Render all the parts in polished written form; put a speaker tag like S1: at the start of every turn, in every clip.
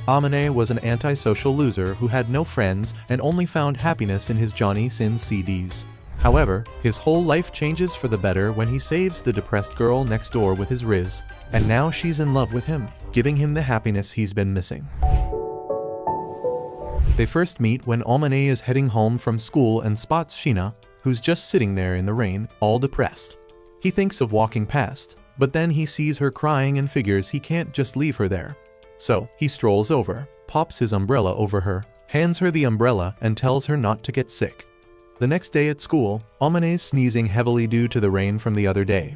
S1: Amane was an antisocial loser who had no friends and only found happiness in his Johnny Sins CDs. However, his whole life changes for the better when he saves the depressed girl next door with his Riz, and now she's in love with him, giving him the happiness he's been missing. They first meet when Amane is heading home from school and spots Sheena, who's just sitting there in the rain, all depressed. He thinks of walking past, but then he sees her crying and figures he can't just leave her there. So, he strolls over, pops his umbrella over her, hands her the umbrella and tells her not to get sick. The next day at school, Amane's sneezing heavily due to the rain from the other day.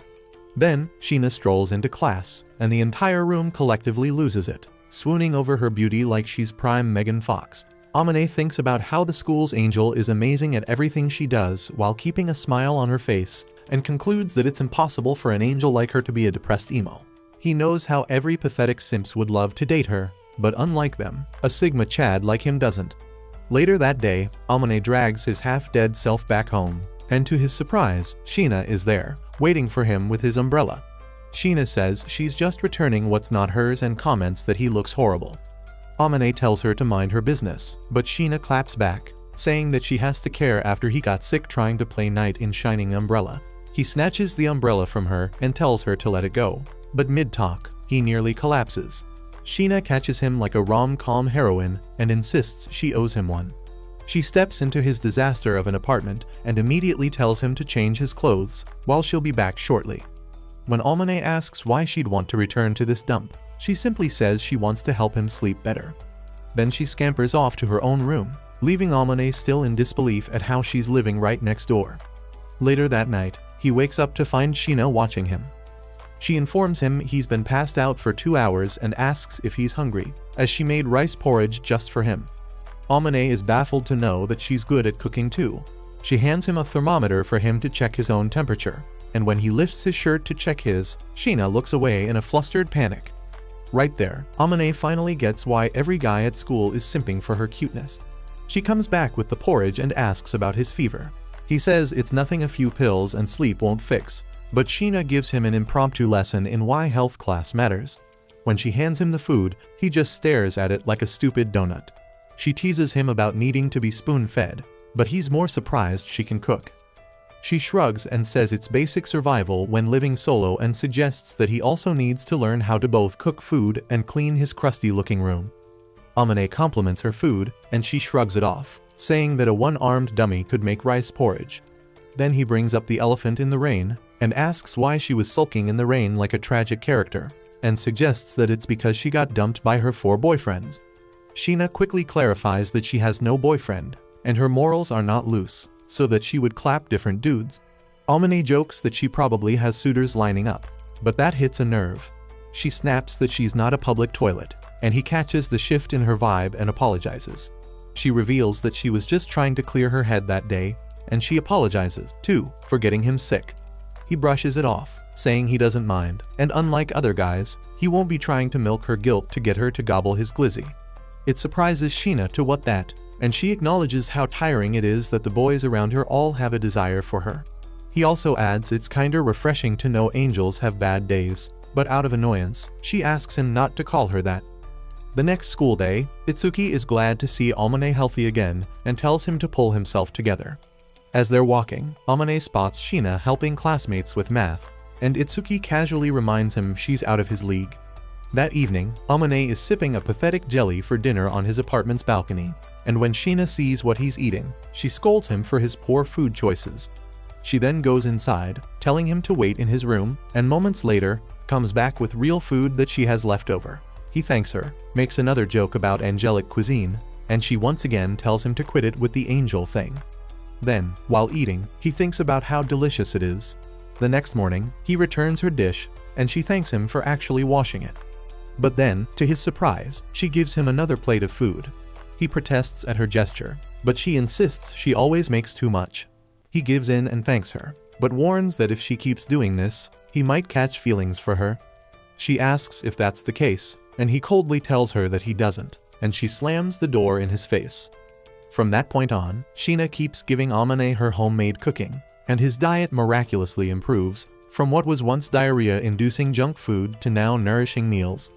S1: Then, Sheena strolls into class, and the entire room collectively loses it, swooning over her beauty like she's prime Megan Fox. Amane thinks about how the school's angel is amazing at everything she does while keeping a smile on her face, and concludes that it's impossible for an angel like her to be a depressed emo. He knows how every pathetic simps would love to date her, but unlike them, a Sigma Chad like him doesn't. Later that day, Amane drags his half-dead self back home, and to his surprise, Sheena is there, waiting for him with his umbrella. Sheena says she's just returning what's not hers and comments that he looks horrible. Amane tells her to mind her business, but Sheena claps back, saying that she has to care after he got sick trying to play knight in shining umbrella. He snatches the umbrella from her and tells her to let it go, but mid-talk, he nearly collapses. Sheena catches him like a rom-com heroine and insists she owes him one. She steps into his disaster of an apartment and immediately tells him to change his clothes, while she'll be back shortly. When Amane asks why she'd want to return to this dump, she simply says she wants to help him sleep better. Then she scampers off to her own room, leaving Amane still in disbelief at how she's living right next door. Later that night, he wakes up to find Sheena watching him. She informs him he's been passed out for 2 hours and asks if he's hungry, as she made rice porridge just for him. Amane is baffled to know that she's good at cooking too. She hands him a thermometer for him to check his own temperature, and when he lifts his shirt to check his, Sheena looks away in a flustered panic. Right there, Amane finally gets why every guy at school is simping for her cuteness. She comes back with the porridge and asks about his fever. He says it's nothing a few pills and sleep won't fix, but Sheena gives him an impromptu lesson in why health class matters. When she hands him the food, he just stares at it like a stupid donut. She teases him about needing to be spoon-fed, but he's more surprised she can cook. She shrugs and says it's basic survival when living solo and suggests that he also needs to learn how to both cook food and clean his crusty-looking room. Amane compliments her food, and she shrugs it off, saying that a one-armed dummy could make rice porridge. Then he brings up the elephant in the rain, and asks why she was sulking in the rain like a tragic character, and suggests that it's because she got dumped by her 4 boyfriends. Sheena quickly clarifies that she has no boyfriend, and her morals are not loose, so that she would clap different dudes. Amane jokes that she probably has suitors lining up, but that hits a nerve. She snaps that she's not a public toilet, and he catches the shift in her vibe and apologizes. She reveals that she was just trying to clear her head that day, and she apologizes, too, for getting him sick. He brushes it off, saying he doesn't mind, and unlike other guys, he won't be trying to milk her guilt to get her to gobble his glizzy. It surprises Sheena to what that, and she acknowledges how tiring it is that the boys around her all have a desire for her. He also adds it's kinda refreshing to know angels have bad days, but out of annoyance, she asks him not to call her that. The next school day, Itsuki is glad to see Amane healthy again and tells him to pull himself together. As they're walking, Amane spots Sheena helping classmates with math, and Itsuki casually reminds him she's out of his league. That evening, Amane is sipping a pathetic jelly for dinner on his apartment's balcony, and when Sheena sees what he's eating, she scolds him for his poor food choices. She then goes inside, telling him to wait in his room, and moments later, comes back with real food that she has left over. He thanks her, makes another joke about angelic cuisine, and she once again tells him to quit it with the angel thing. Then, while eating, he thinks about how delicious it is. The next morning, he returns her dish, and she thanks him for actually washing it. But then, to his surprise, she gives him another plate of food. He protests at her gesture, but she insists she always makes too much. He gives in and thanks her, but warns that if she keeps doing this, he might catch feelings for her. She asks if that's the case, and he coldly tells her that he doesn't, and she slams the door in his face. From that point on, Sheena keeps giving Amane her homemade cooking, and his diet miraculously improves, from what was once diarrhea-inducing junk food to now nourishing meals.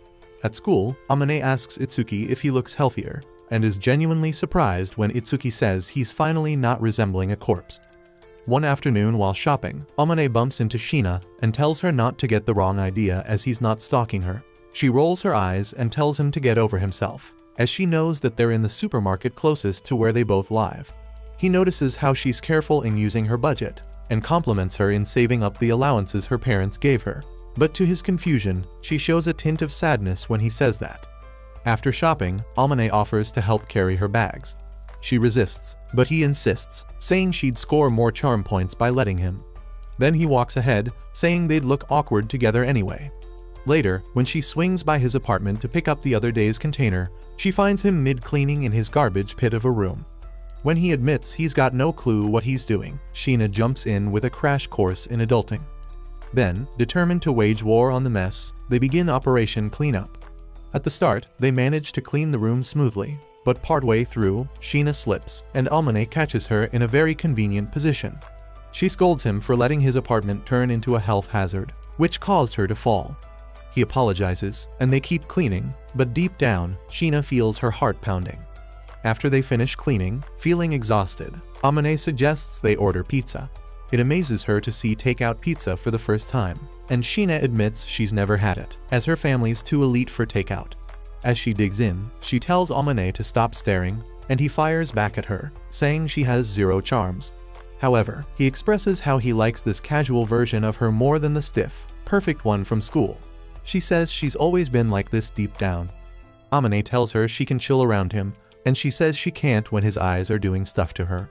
S1: At school, Amane asks Itsuki if he looks healthier, and is genuinely surprised when Itsuki says he's finally not resembling a corpse. One afternoon while shopping, Amane bumps into Shina and tells her not to get the wrong idea as he's not stalking her. She rolls her eyes and tells him to get over himself, as she knows that they're in the supermarket closest to where they both live. He notices how she's careful in using her budget, and compliments her in saving up the allowances her parents gave her. But to his confusion, she shows a tint of sadness when he says that. After shopping, Amane offers to help carry her bags. She resists, but he insists, saying she'd score more charm points by letting him. Then he walks ahead, saying they'd look awkward together anyway. Later, when she swings by his apartment to pick up the other day's container, she finds him mid-cleaning in his garbage pit of a room. When he admits he's got no clue what he's doing, Shina jumps in with a crash course in adulting. Then, determined to wage war on the mess, they begin Operation Cleanup. At the start, they manage to clean the room smoothly, but partway through, Shina slips, and Amane catches her in a very convenient position. She scolds him for letting his apartment turn into a health hazard, which caused her to fall. He apologizes, and they keep cleaning, but deep down, Shina feels her heart pounding. After they finish cleaning, feeling exhausted, Amane suggests they order pizza. It amazes her to see takeout pizza for the first time, and Shina admits she's never had it, as her family's too elite for takeout. As she digs in, she tells Amane to stop staring, and he fires back at her, saying she has zero charms. However, he expresses how he likes this casual version of her more than the stiff, perfect one from school. She says she's always been like this deep down. Amane tells her she can chill around him, and she says she can't when his eyes are doing stuff to her.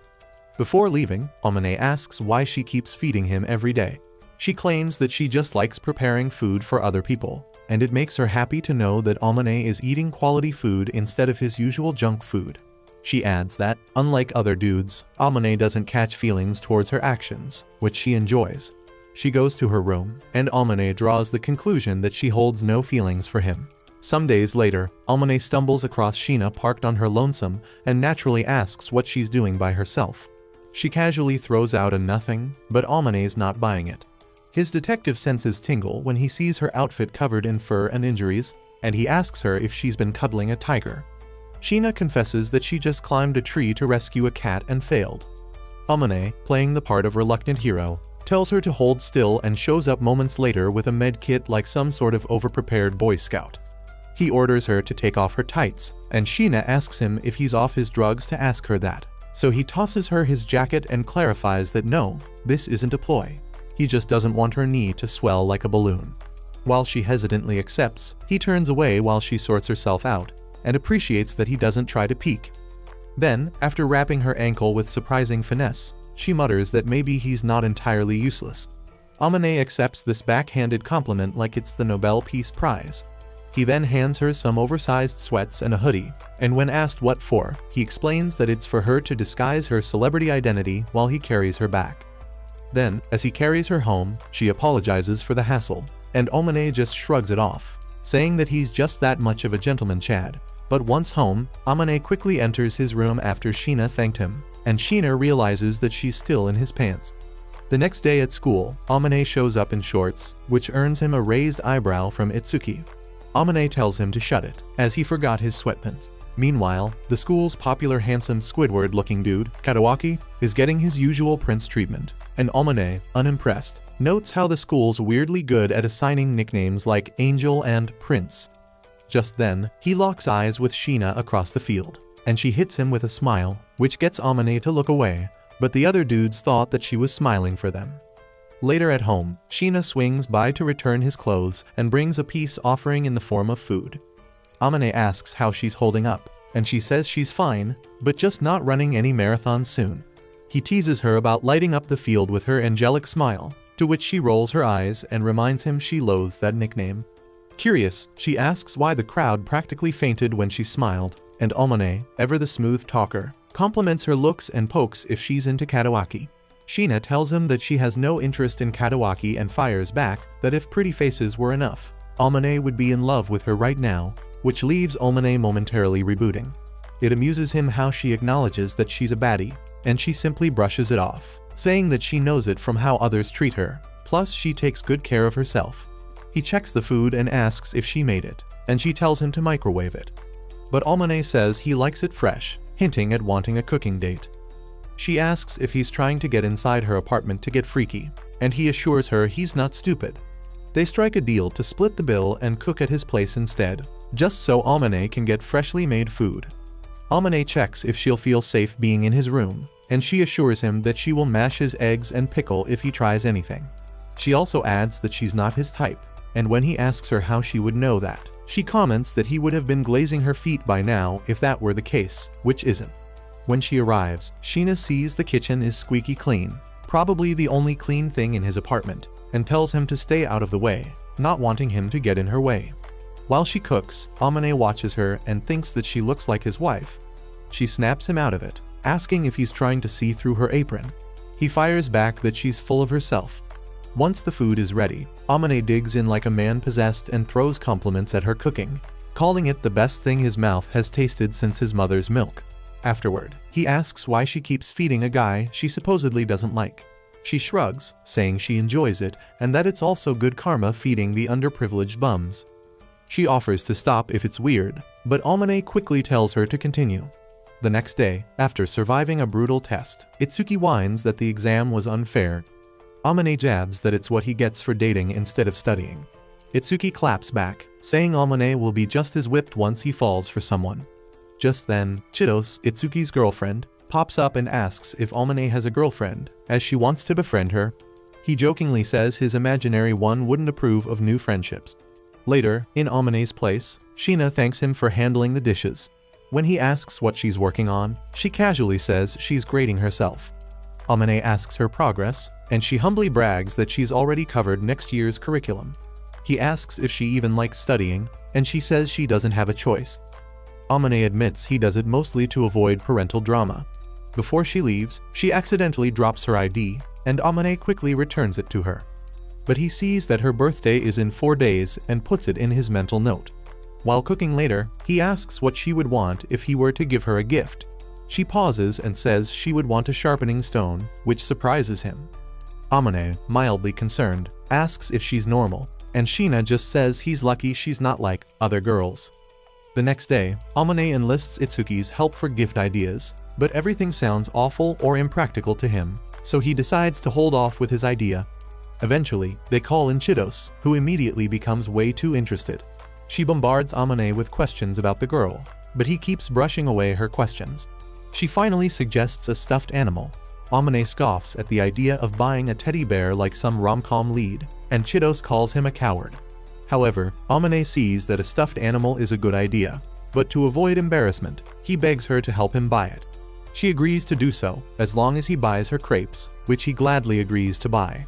S1: Before leaving, Amane asks why she keeps feeding him every day. She claims that she just likes preparing food for other people, and it makes her happy to know that Amane is eating quality food instead of his usual junk food. She adds that, unlike other dudes, Amane doesn't catch feelings towards her actions, which she enjoys. She goes to her room, and Amane draws the conclusion that she holds no feelings for him. Some days later, Amane stumbles across Shina parked on her lonesome and naturally asks what she's doing by herself. She casually throws out a nothing, but Amane's not buying it. His detective senses tingle when he sees her outfit covered in fur and injuries, and he asks her if she's been cuddling a tiger. Shina confesses that she just climbed a tree to rescue a cat and failed. Amane, playing the part of reluctant hero, tells her to hold still and shows up moments later with a med kit like some sort of overprepared Boy Scout. He orders her to take off her tights, and Shina asks him if he's off his drugs to ask her that. So he tosses her his jacket and clarifies that no, this isn't a ploy. He just doesn't want her knee to swell like a balloon. While she hesitantly accepts, he turns away while she sorts herself out, and appreciates that he doesn't try to peek. Then, after wrapping her ankle with surprising finesse, she mutters that maybe he's not entirely useless. Amane accepts this backhanded compliment like it's the Nobel Peace Prize. He then hands her some oversized sweats and a hoodie, and when asked what for, he explains that it's for her to disguise her celebrity identity while he carries her back. Then, as he carries her home, she apologizes for the hassle, and Amane just shrugs it off, saying that he's just that much of a gentleman Chad. But once home, Amane quickly enters his room after Shina thanked him, and Shina realizes that she's still in his pants. The next day at school, Amane shows up in shorts, which earns him a raised eyebrow from Itsuki. Amane tells him to shut it, as he forgot his sweatpants. Meanwhile, the school's popular handsome Squidward-looking dude, Kadawaki, is getting his usual prince treatment, and Amane, unimpressed, notes how the school's weirdly good at assigning nicknames like Angel and Prince. Just then, he locks eyes with Shina across the field, and she hits him with a smile, which gets Amane to look away, but the other dudes thought that she was smiling for them. Later at home, Shina swings by to return his clothes and brings a peace offering in the form of food. Amane asks how she's holding up, and she says she's fine, but just not running any marathons soon. He teases her about lighting up the field with her angelic smile, to which she rolls her eyes and reminds him she loathes that nickname. Curious, she asks why the crowd practically fainted when she smiled, and Amane, ever the smooth talker, compliments her looks and pokes if she's into Kadawaki. Shina tells him that she has no interest in Kadawaki and fires back that if pretty faces were enough, Amane would be in love with her right now, which leaves Amane momentarily rebooting. It amuses him how she acknowledges that she's a baddie, and she simply brushes it off, saying that she knows it from how others treat her, plus she takes good care of herself. He checks the food and asks if she made it, and she tells him to microwave it. But Amane says he likes it fresh, hinting at wanting a cooking date. She asks if he's trying to get inside her apartment to get freaky, and he assures her he's not stupid. They strike a deal to split the bill and cook at his place instead, just so Amane can get freshly made food. Amane checks if she'll feel safe being in his room, and she assures him that she will mash his eggs and pickle if he tries anything. She also adds that she's not his type, and when he asks her how she would know that, she comments that he would have been glazing her feet by now if that were the case, which isn't. When she arrives, Sheena sees the kitchen is squeaky clean, probably the only clean thing in his apartment, and tells him to stay out of the way, not wanting him to get in her way. While she cooks, Amane watches her and thinks that she looks like his wife. She snaps him out of it, asking if he's trying to see through her apron. He fires back that she's full of herself. Once the food is ready, Amane digs in like a man possessed and throws compliments at her cooking, calling it the best thing his mouth has tasted since his mother's milk. Afterward, he asks why she keeps feeding a guy she supposedly doesn't like. She shrugs, saying she enjoys it and that it's also good karma feeding the underprivileged bums. She offers to stop if it's weird, but Amane quickly tells her to continue. The next day, after surviving a brutal test, Itsuki whines that the exam was unfair. Amane jabs that it's what he gets for dating instead of studying. Itsuki claps back, saying Amane will be just as whipped once he falls for someone. Just then, Chitos, Itsuki's girlfriend, pops up and asks if Amane has a girlfriend, as she wants to befriend her. He jokingly says his imaginary one wouldn't approve of new friendships. Later, in Amane's place, Sheena thanks him for handling the dishes. When he asks what she's working on, she casually says she's grading herself. Amane asks her progress, and she humbly brags that she's already covered next year's curriculum. He asks if she even likes studying, and she says she doesn't have a choice. Amane admits he does it mostly to avoid parental drama. Before she leaves, she accidentally drops her ID, and Amane quickly returns it to her. But he sees that her birthday is in 4 days and puts it in his mental note. While cooking later, he asks what she would want if he were to give her a gift. She pauses and says she would want a sharpening stone, which surprises him. Amane, mildly concerned, asks if she's normal, and Sheena just says he's lucky she's not like other girls. The next day, Amane enlists Itsuki's help for gift ideas, but everything sounds awful or impractical to him, so he decides to hold off with his idea. Eventually, they call in Chitos, who immediately becomes way too interested. She bombards Amane with questions about the girl, but he keeps brushing away her questions. She finally suggests a stuffed animal. Amane scoffs at the idea of buying a teddy bear like some rom-com lead, and Chitos calls him a coward. However, Amane sees that a stuffed animal is a good idea, but to avoid embarrassment, he begs her to help him buy it. She agrees to do so, as long as he buys her crepes, which he gladly agrees to buy.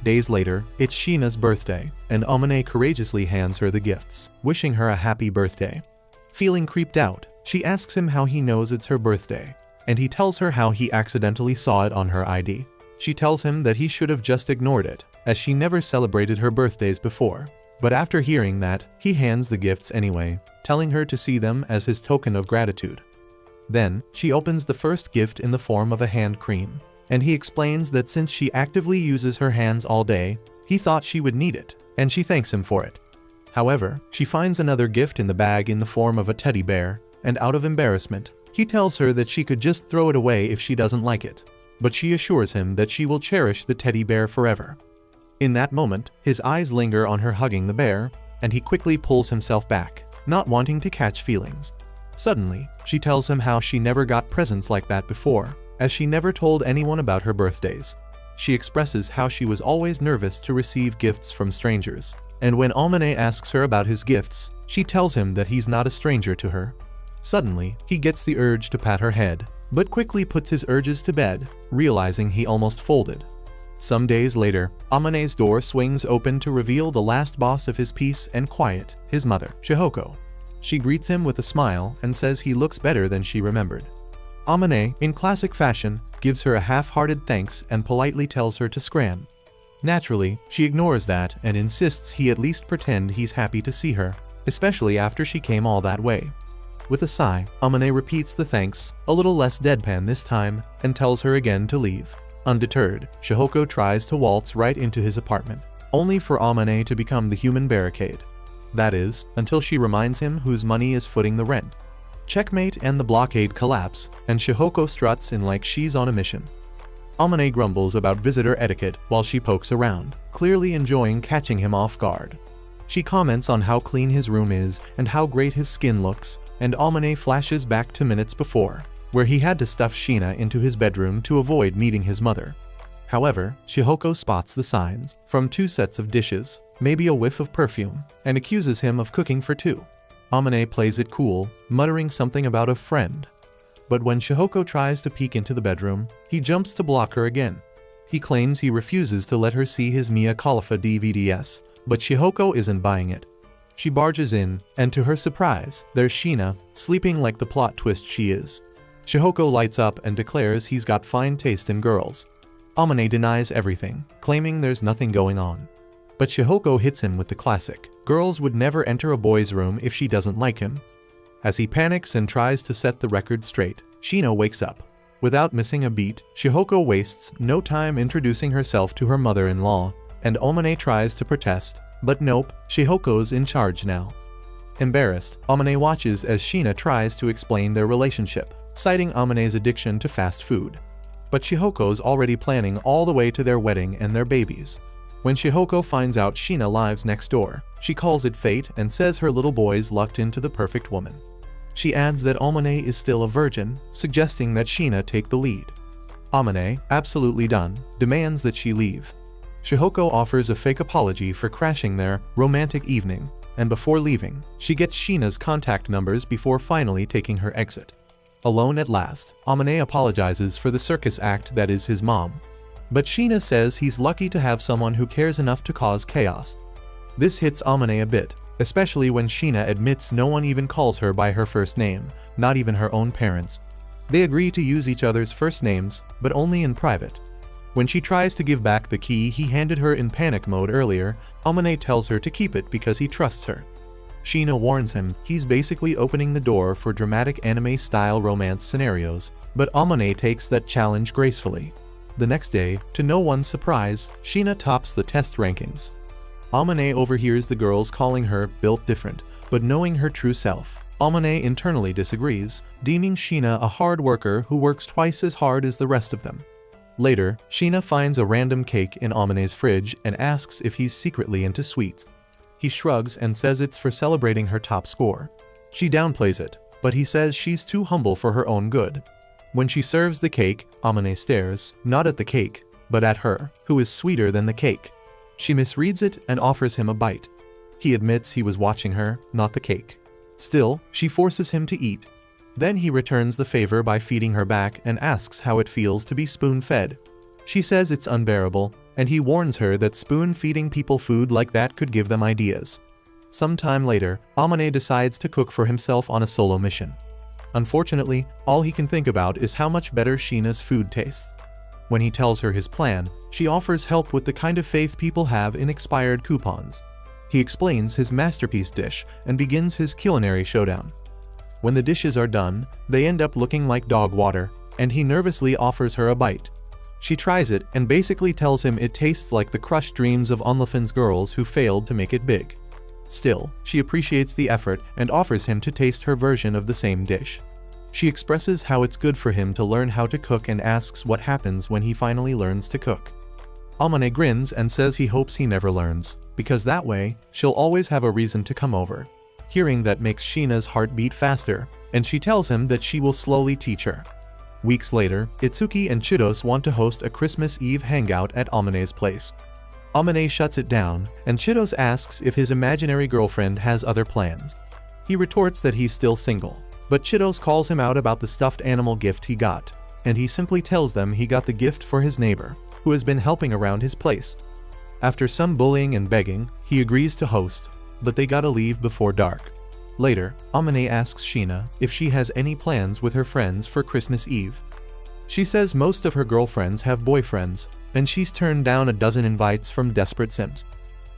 S1: Days later, it's Sheena's birthday, and Amane courageously hands her the gifts, wishing her a happy birthday. Feeling creeped out, she asks him how he knows it's her birthday, and he tells her how he accidentally saw it on her ID. She tells him that he should have just ignored it, as she never celebrated her birthdays before. But after hearing that, he hands the gifts anyway, telling her to see them as his token of gratitude. Then, she opens the first gift in the form of a hand cream, and he explains that since she actively uses her hands all day, he thought she would need it, and she thanks him for it. However, she finds another gift in the bag in the form of a teddy bear, and out of embarrassment, he tells her that she could just throw it away if she doesn't like it, but she assures him that she will cherish the teddy bear forever. In that moment, his eyes linger on her hugging the bear, and he quickly pulls himself back, not wanting to catch feelings. Suddenly, she tells him how she never got presents like that before, as she never told anyone about her birthdays. She expresses how she was always nervous to receive gifts from strangers, and when Amane asks her about his gifts, she tells him that he's not a stranger to her. Suddenly, he gets the urge to pat her head, but quickly puts his urges to bed, realizing he almost folded. Some days later, Amane's door swings open to reveal the last boss of his peace and quiet, his mother, Shihoko. She greets him with a smile and says he looks better than she remembered. Amane, in classic fashion, gives her a half-hearted thanks and politely tells her to scram. Naturally, she ignores that and insists he at least pretend he's happy to see her, especially after she came all that way. With a sigh, Amane repeats the thanks, a little less deadpan this time, and tells her again to leave. Undeterred, Shihoko tries to waltz right into his apartment, only for Amane to become the human barricade. That is, until she reminds him whose money is footing the rent. Checkmate and the blockade collapse, and Shihoko struts in like she's on a mission. Amane grumbles about visitor etiquette while she pokes around, clearly enjoying catching him off guard. She comments on how clean his room is and how great his skin looks, and Amane flashes back to minutes before, where he had to stuff Sheena into his bedroom to avoid meeting his mother. However, Shihoko spots the signs from 2 sets of dishes, maybe a whiff of perfume, and accuses him of cooking for 2. Amane plays it cool, muttering something about a friend. But when Shihoko tries to peek into the bedroom, he jumps to block her again. He claims he refuses to let her see his Mia Khalifa DVDs, but Shihoko isn't buying it. She barges in, and to her surprise, there's Sheena, sleeping like the plot twist she is. Shihoko lights up and declares he's got fine taste in girls. Amane denies everything, claiming there's nothing going on. But Shihoko hits him with the classic, girls would never enter a boy's room if she doesn't like him. As he panics and tries to set the record straight, Sheena wakes up. Without missing a beat, Shihoko wastes no time introducing herself to her mother-in-law, and Amane tries to protest, but nope, Shihoko's in charge now. Embarrassed, Amane watches as Sheena tries to explain their relationship, citing Amane's addiction to fast food. But Shihoko's already planning all the way to their wedding and their babies. When Shihoko finds out Sheena lives next door, she calls it fate and says her little boy's lucked into the perfect woman. She adds that Amane is still a virgin, suggesting that Sheena take the lead. Amane, absolutely done, demands that she leave. Shihoko offers a fake apology for crashing their romantic evening, and before leaving, she gets Sheena's contact numbers before finally taking her exit. Alone at last, Amane apologizes for the circus act that is his mom. But Sheena says he's lucky to have someone who cares enough to cause chaos. This hits Amane a bit, especially when Sheena admits no one even calls her by her first name, not even her own parents. They agree to use each other's first names, but only in private. When she tries to give back the key he handed her in panic mode earlier, Amane tells her to keep it because he trusts her. Sheena warns him he's basically opening the door for dramatic anime-style romance scenarios, but Amane takes that challenge gracefully. The next day, to no one's surprise, Sheena tops the test rankings. Amane overhears the girls calling her built different, but knowing her true self, Amane internally disagrees, deeming Sheena a hard worker who works twice as hard as the rest of them. Later, Sheena finds a random cake in Amane's fridge and asks if he's secretly into sweets. He shrugs and says it's for celebrating her top score. She downplays it, but he says she's too humble for her own good. When she serves the cake, Amane stares, not at the cake, but at her, who is sweeter than the cake. She misreads it and offers him a bite. He admits he was watching her, not the cake. Still, she forces him to eat. Then he returns the favor by feeding her back and asks how it feels to be spoon-fed. She says it's unbearable, and he warns her that spoon-feeding people food like that could give them ideas. Sometime later, Amane decides to cook for himself on a solo mission. Unfortunately, all he can think about is how much better Sheena's food tastes. When he tells her his plan, she offers help with the kind of faith people have in expired coupons. He explains his masterpiece dish and begins his culinary showdown. When the dishes are done, they end up looking like dog water, and he nervously offers her a bite. She tries it and basically tells him it tastes like the crushed dreams of OnlyFans girls who failed to make it big. Still, she appreciates the effort and offers him to taste her version of the same dish. She expresses how it's good for him to learn how to cook and asks what happens when he finally learns to cook. Amane grins and says he hopes he never learns, because that way, she'll always have a reason to come over. Hearing that makes Sheena's heart beat faster, and she tells him that she will slowly teach her. Weeks later, Itsuki and Chidos want to host a Christmas Eve hangout at Amane's place. Amane shuts it down, and Chidos asks if his imaginary girlfriend has other plans. He retorts that he's still single, but Chidos calls him out about the stuffed animal gift he got, and he simply tells them he got the gift for his neighbor, who has been helping around his place. After some bullying and begging, he agrees to host, but they gotta leave before dark. Later, Amane asks Sheena if she has any plans with her friends for Christmas Eve. She says most of her girlfriends have boyfriends, and she's turned down a dozen invites from desperate simps.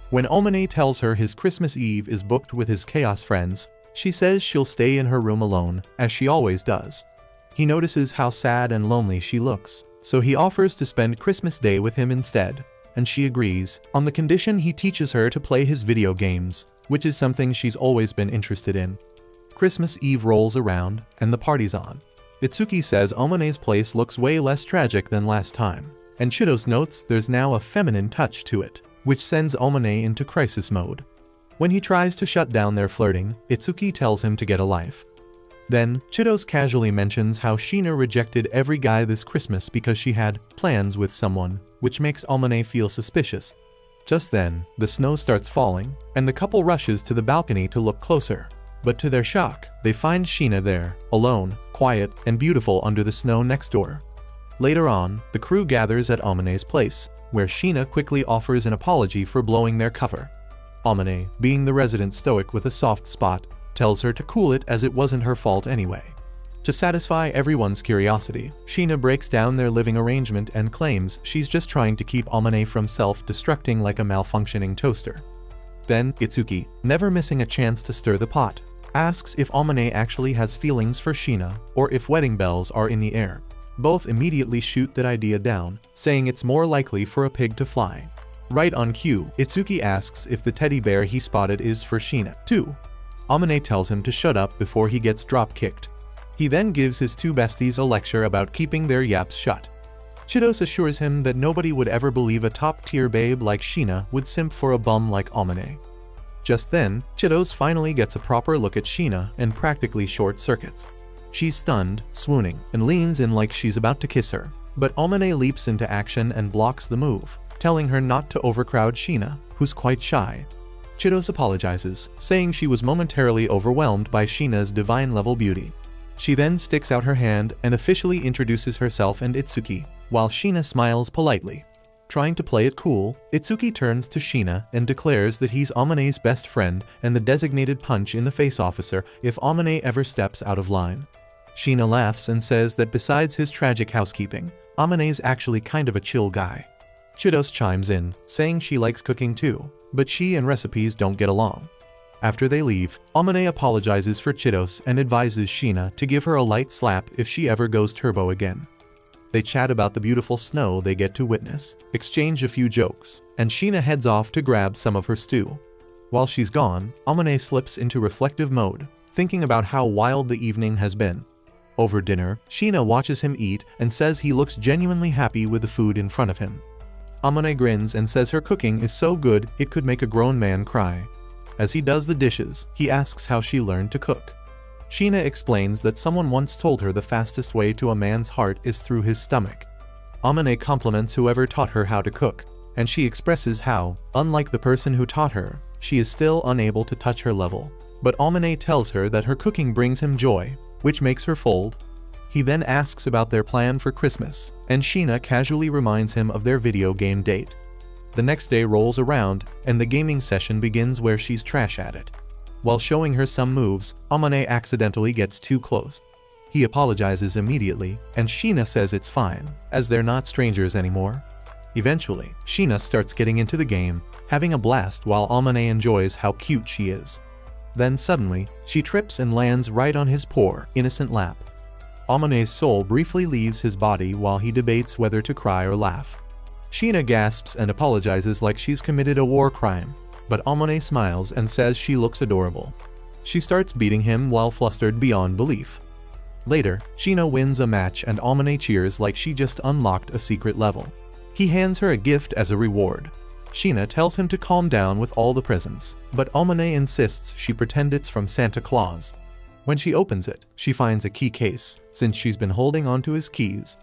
S1: When Amane tells her his Christmas Eve is booked with his chaos friends, she says she'll stay in her room alone, as she always does. He notices how sad and lonely she looks, so he offers to spend Christmas Day with him instead, and she agrees, on the condition he teaches her to play his video games, which is something she's always been interested in. Christmas Eve rolls around, and the party's on. Itsuki says Omane's place looks way less tragic than last time, and Chidos notes there's now a feminine touch to it, which sends Omane into crisis mode. When he tries to shut down their flirting, Itsuki tells him to get a life. Then, Chidos casually mentions how Sheena rejected every guy this Christmas because she had plans with someone, which makes Omane feel suspicious. Just then, the snow starts falling, and the couple rushes to the balcony to look closer. But to their shock, they find Sheena there, alone, quiet, and beautiful under the snow next door. Later on, the crew gathers at Omane's place, where Sheena quickly offers an apology for blowing their cover. Omane, being the resident stoic with a soft spot, tells her to cool it as it wasn't her fault anyway. To satisfy everyone's curiosity, Sheena breaks down their living arrangement and claims she's just trying to keep Omane from self-destructing like a malfunctioning toaster. Then, Itsuki, never missing a chance to stir the pot, asks if Omane actually has feelings for Sheena or if wedding bells are in the air. Both immediately shoot that idea down, saying it's more likely for a pig to fly. Right on cue, Itsuki asks if the teddy bear he spotted is for Sheena, too. Omane tells him to shut up before he gets drop-kicked. He then gives his two besties a lecture about keeping their yaps shut. Chidos assures him that nobody would ever believe a top-tier babe like Sheena would simp for a bum like Omane. Just then, Chidos finally gets a proper look at Sheena and practically short-circuits. She's stunned, swooning, and leans in like she's about to kiss her, but Omane leaps into action and blocks the move, telling her not to overcrowd Sheena, who's quite shy. Chidos apologizes, saying she was momentarily overwhelmed by Sheena's divine-level beauty. She then sticks out her hand and officially introduces herself and Itsuki, while Sheena smiles politely. Trying to play it cool, Itsuki turns to Sheena and declares that he's Omane's best friend and the designated punch-in-the-face officer if Omane ever steps out of line. Sheena laughs and says that besides his tragic housekeeping, Omane's actually kind of a chill guy. Chidos chimes in, saying she likes cooking too, but she and recipes don't get along. After they leave, Omane apologizes for Chidos and advises Sheena to give her a light slap if she ever goes turbo again. They chat about the beautiful snow they get to witness, exchange a few jokes, and Sheena heads off to grab some of her stew. While she's gone, Omane slips into reflective mode, thinking about how wild the evening has been. Over dinner, Sheena watches him eat and says he looks genuinely happy with the food in front of him. Omane grins and says her cooking is so good it could make a grown man cry. As he does the dishes, he asks how she learned to cook. Sheena explains that someone once told her the fastest way to a man's heart is through his stomach. Omane compliments whoever taught her how to cook, and she expresses how, unlike the person who taught her, she is still unable to touch her level. But Omane tells her that her cooking brings him joy, which makes her fold. He then asks about their plan for Christmas, and Sheena casually reminds him of their video game date. The next day rolls around, and the gaming session begins where she's trash at it. While showing her some moves, Omane accidentally gets too close. He apologizes immediately, and Sheena says it's fine, as they're not strangers anymore. Eventually, Sheena starts getting into the game, having a blast while Omane enjoys how cute she is. Then suddenly, she trips and lands right on his poor, innocent lap. Omane's soul briefly leaves his body while he debates whether to cry or laugh. Sheena gasps and apologizes like she's committed a war crime, but Omane smiles and says she looks adorable. She starts beating him while flustered beyond belief. Later, Sheena wins a match and Omane cheers like she just unlocked a secret level. He hands her a gift as a reward. Sheena tells him to calm down with all the presents, but Omane insists she pretend it's from Santa Claus. When she opens it, she finds a key case, since she's been holding onto his keys.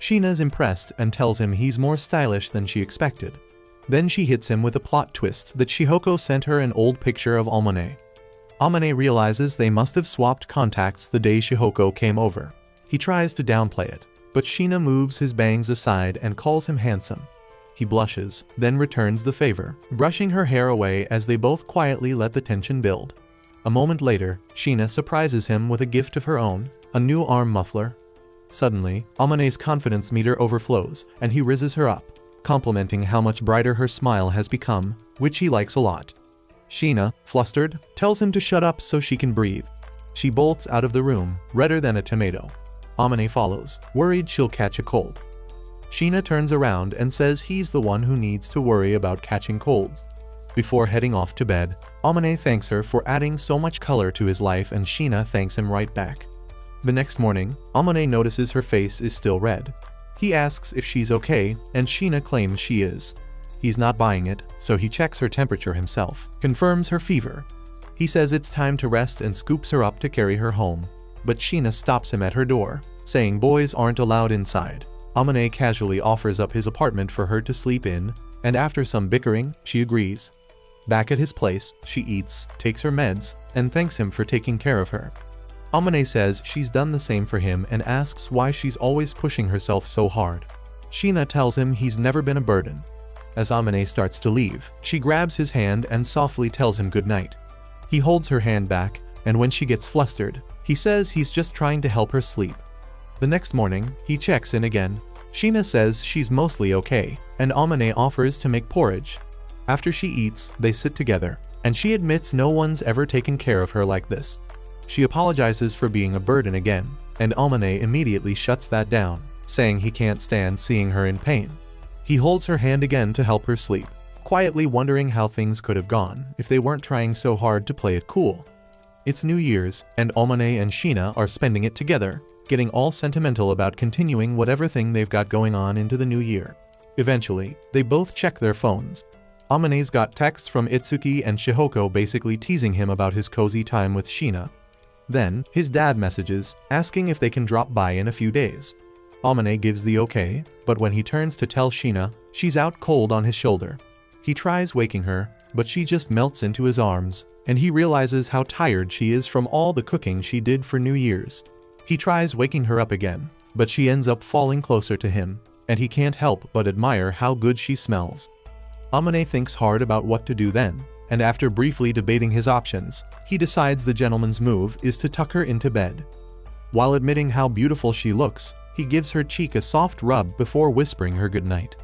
S1: Sheena's impressed and tells him he's more stylish than she expected. Then she hits him with a plot twist that Shihoko sent her an old picture of Omane. Omane realizes they must have swapped contacts the day Shihoko came over. He tries to downplay it, but Sheena moves his bangs aside and calls him handsome. He blushes, then returns the favor, brushing her hair away as they both quietly let the tension build. A moment later, Sheena surprises him with a gift of her own, a new arm muffler. Suddenly, Omane's confidence meter overflows, and he rizzes her up, complimenting how much brighter her smile has become, which he likes a lot. Sheena, flustered, tells him to shut up so she can breathe. She bolts out of the room, redder than a tomato. Omane follows, worried she'll catch a cold. Sheena turns around and says he's the one who needs to worry about catching colds. Before heading off to bed, Amane thanks her for adding so much color to his life and Sheena thanks him right back. The next morning, Amane notices her face is still red. He asks if she's okay, and Sheena claims she is. He's not buying it, so he checks her temperature himself, confirms her fever. He says it's time to rest and scoops her up to carry her home. But Sheena stops him at her door, saying boys aren't allowed inside. Amane casually offers up his apartment for her to sleep in, and after some bickering, she agrees. Back at his place, she eats, takes her meds, and thanks him for taking care of her. Amane says she's done the same for him and asks why she's always pushing herself so hard. Sheena tells him he's never been a burden. As Amane starts to leave, she grabs his hand and softly tells him goodnight. He holds her hand back, and when she gets flustered, he says he's just trying to help her sleep. The next morning, he checks in again. Sheena says she's mostly okay, and Amane offers to make porridge. After she eats, they sit together, and she admits no one's ever taken care of her like this. She apologizes for being a burden again, and Amane immediately shuts that down, saying he can't stand seeing her in pain. He holds her hand again to help her sleep, quietly wondering how things could have gone if they weren't trying so hard to play it cool. It's New Year's, and Amane and Sheena are spending it together, getting all sentimental about continuing whatever thing they've got going on into the new year. Eventually, they both check their phones. Amane's got texts from Itsuki and Shihoko basically teasing him about his cozy time with Sheena. Then, his dad messages, asking if they can drop by in a few days. Amane gives the okay, but when he turns to tell Sheena, she's out cold on his shoulder. He tries waking her, but she just melts into his arms, and he realizes how tired she is from all the cooking she did for New Year's. He tries waking her up again, but she ends up falling closer to him, and he can't help but admire how good she smells. Amane thinks hard about what to do then, and after briefly debating his options, he decides the gentleman's move is to tuck her into bed. While admitting how beautiful she looks, he gives her cheek a soft rub before whispering her goodnight.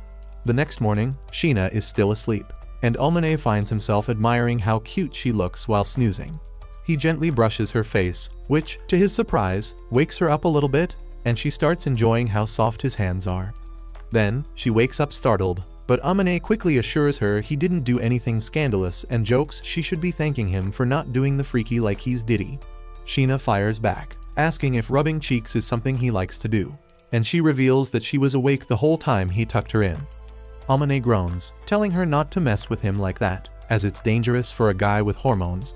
S1: The next morning, Sheena is still asleep, and Amane finds himself admiring how cute she looks while snoozing. He gently brushes her face, which, to his surprise, wakes her up a little bit, and she starts enjoying how soft his hands are. Then, she wakes up startled, but Amane quickly assures her he didn't do anything scandalous and jokes she should be thanking him for not doing the freaky like he's Diddy. Sheena fires back, asking if rubbing cheeks is something he likes to do, and she reveals that she was awake the whole time he tucked her in. Amane groans, telling her not to mess with him like that, as it's dangerous for a guy with hormones.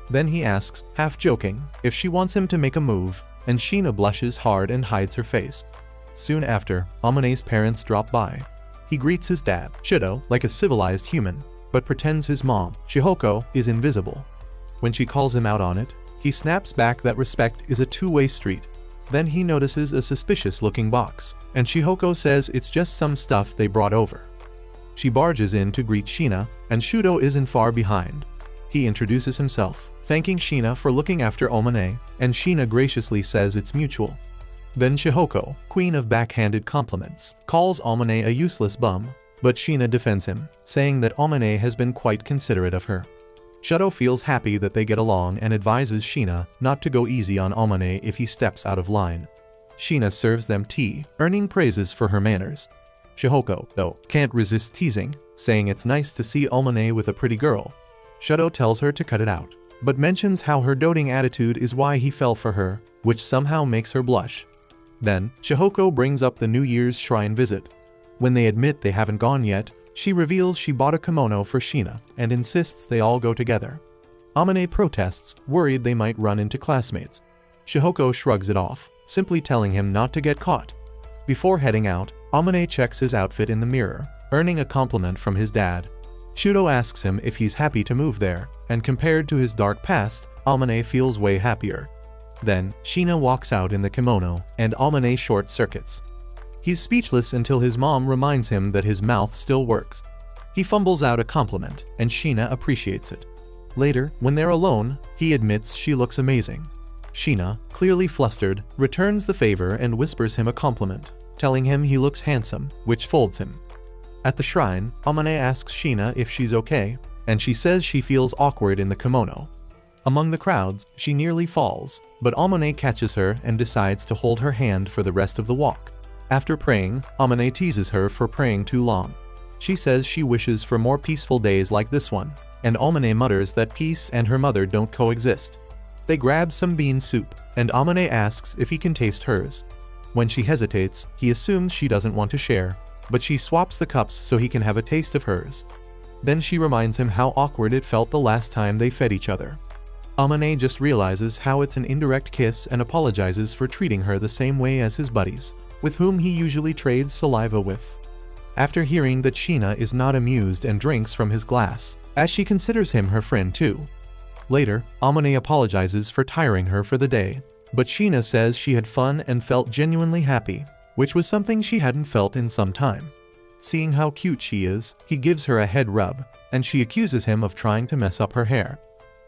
S1: Then he asks, half joking, if she wants him to make a move, and Sheena blushes hard and hides her face. Soon after, Amane's parents drop by. He greets his dad, Shido, like a civilized human, but pretends his mom, Shihoko, is invisible. When she calls him out on it, he snaps back that respect is a two-way street. Then he notices a suspicious-looking box, and Shihoko says it's just some stuff they brought over. She barges in to greet Sheena, and Shido isn't far behind. He introduces himself, thanking Sheena for looking after Amane, and Sheena graciously says it's mutual. Then Shihoko, queen of backhanded compliments, calls Amane a useless bum, but Sheena defends him, saying that Amane has been quite considerate of her. Shido feels happy that they get along and advises Sheena not to go easy on Amane if he steps out of line. Sheena serves them tea, earning praises for her manners. Shihoko, though, can't resist teasing, saying it's nice to see Amane with a pretty girl. Shido tells her to cut it out, but mentions how her doting attitude is why he fell for her, which somehow makes her blush. Then, Shihoko brings up the New Year's shrine visit. When they admit they haven't gone yet, she reveals she bought a kimono for Sheena and insists they all go together. Amane protests, worried they might run into classmates. Shihoko shrugs it off, simply telling him not to get caught. Before heading out, Amane checks his outfit in the mirror, earning a compliment from his dad. Shido asks him if he's happy to move there, and compared to his dark past, Amane feels way happier. Then, Sheena walks out in the kimono, and Amane short-circuits. He's speechless until his mom reminds him that his mouth still works. He fumbles out a compliment, and Sheena appreciates it. Later, when they're alone, he admits she looks amazing. Sheena, clearly flustered, returns the favor and whispers him a compliment, telling him he looks handsome, which folds him. At the shrine, Amane asks Sheena if she's okay, and she says she feels awkward in the kimono. Among the crowds, she nearly falls, but Amane catches her and decides to hold her hand for the rest of the walk. After praying, Amane teases her for praying too long. She says she wishes for more peaceful days like this one, and Amane mutters that peace and her mother don't coexist. They grab some bean soup, and Amane asks if he can taste hers. When she hesitates, he assumes she doesn't want to share, but she swaps the cups so he can have a taste of hers. Then she reminds him how awkward it felt the last time they fed each other. Amane just realizes how it's an indirect kiss and apologizes for treating her the same way as his buddies, with whom he usually trades saliva with. After hearing that Sheena is not amused and drinks from his glass, as she considers him her friend too. Later, Amane apologizes for tiring her for the day, but Sheena says she had fun and felt genuinely happy, which was something she hadn't felt in some time. Seeing how cute she is, he gives her a head rub, and she accuses him of trying to mess up her hair.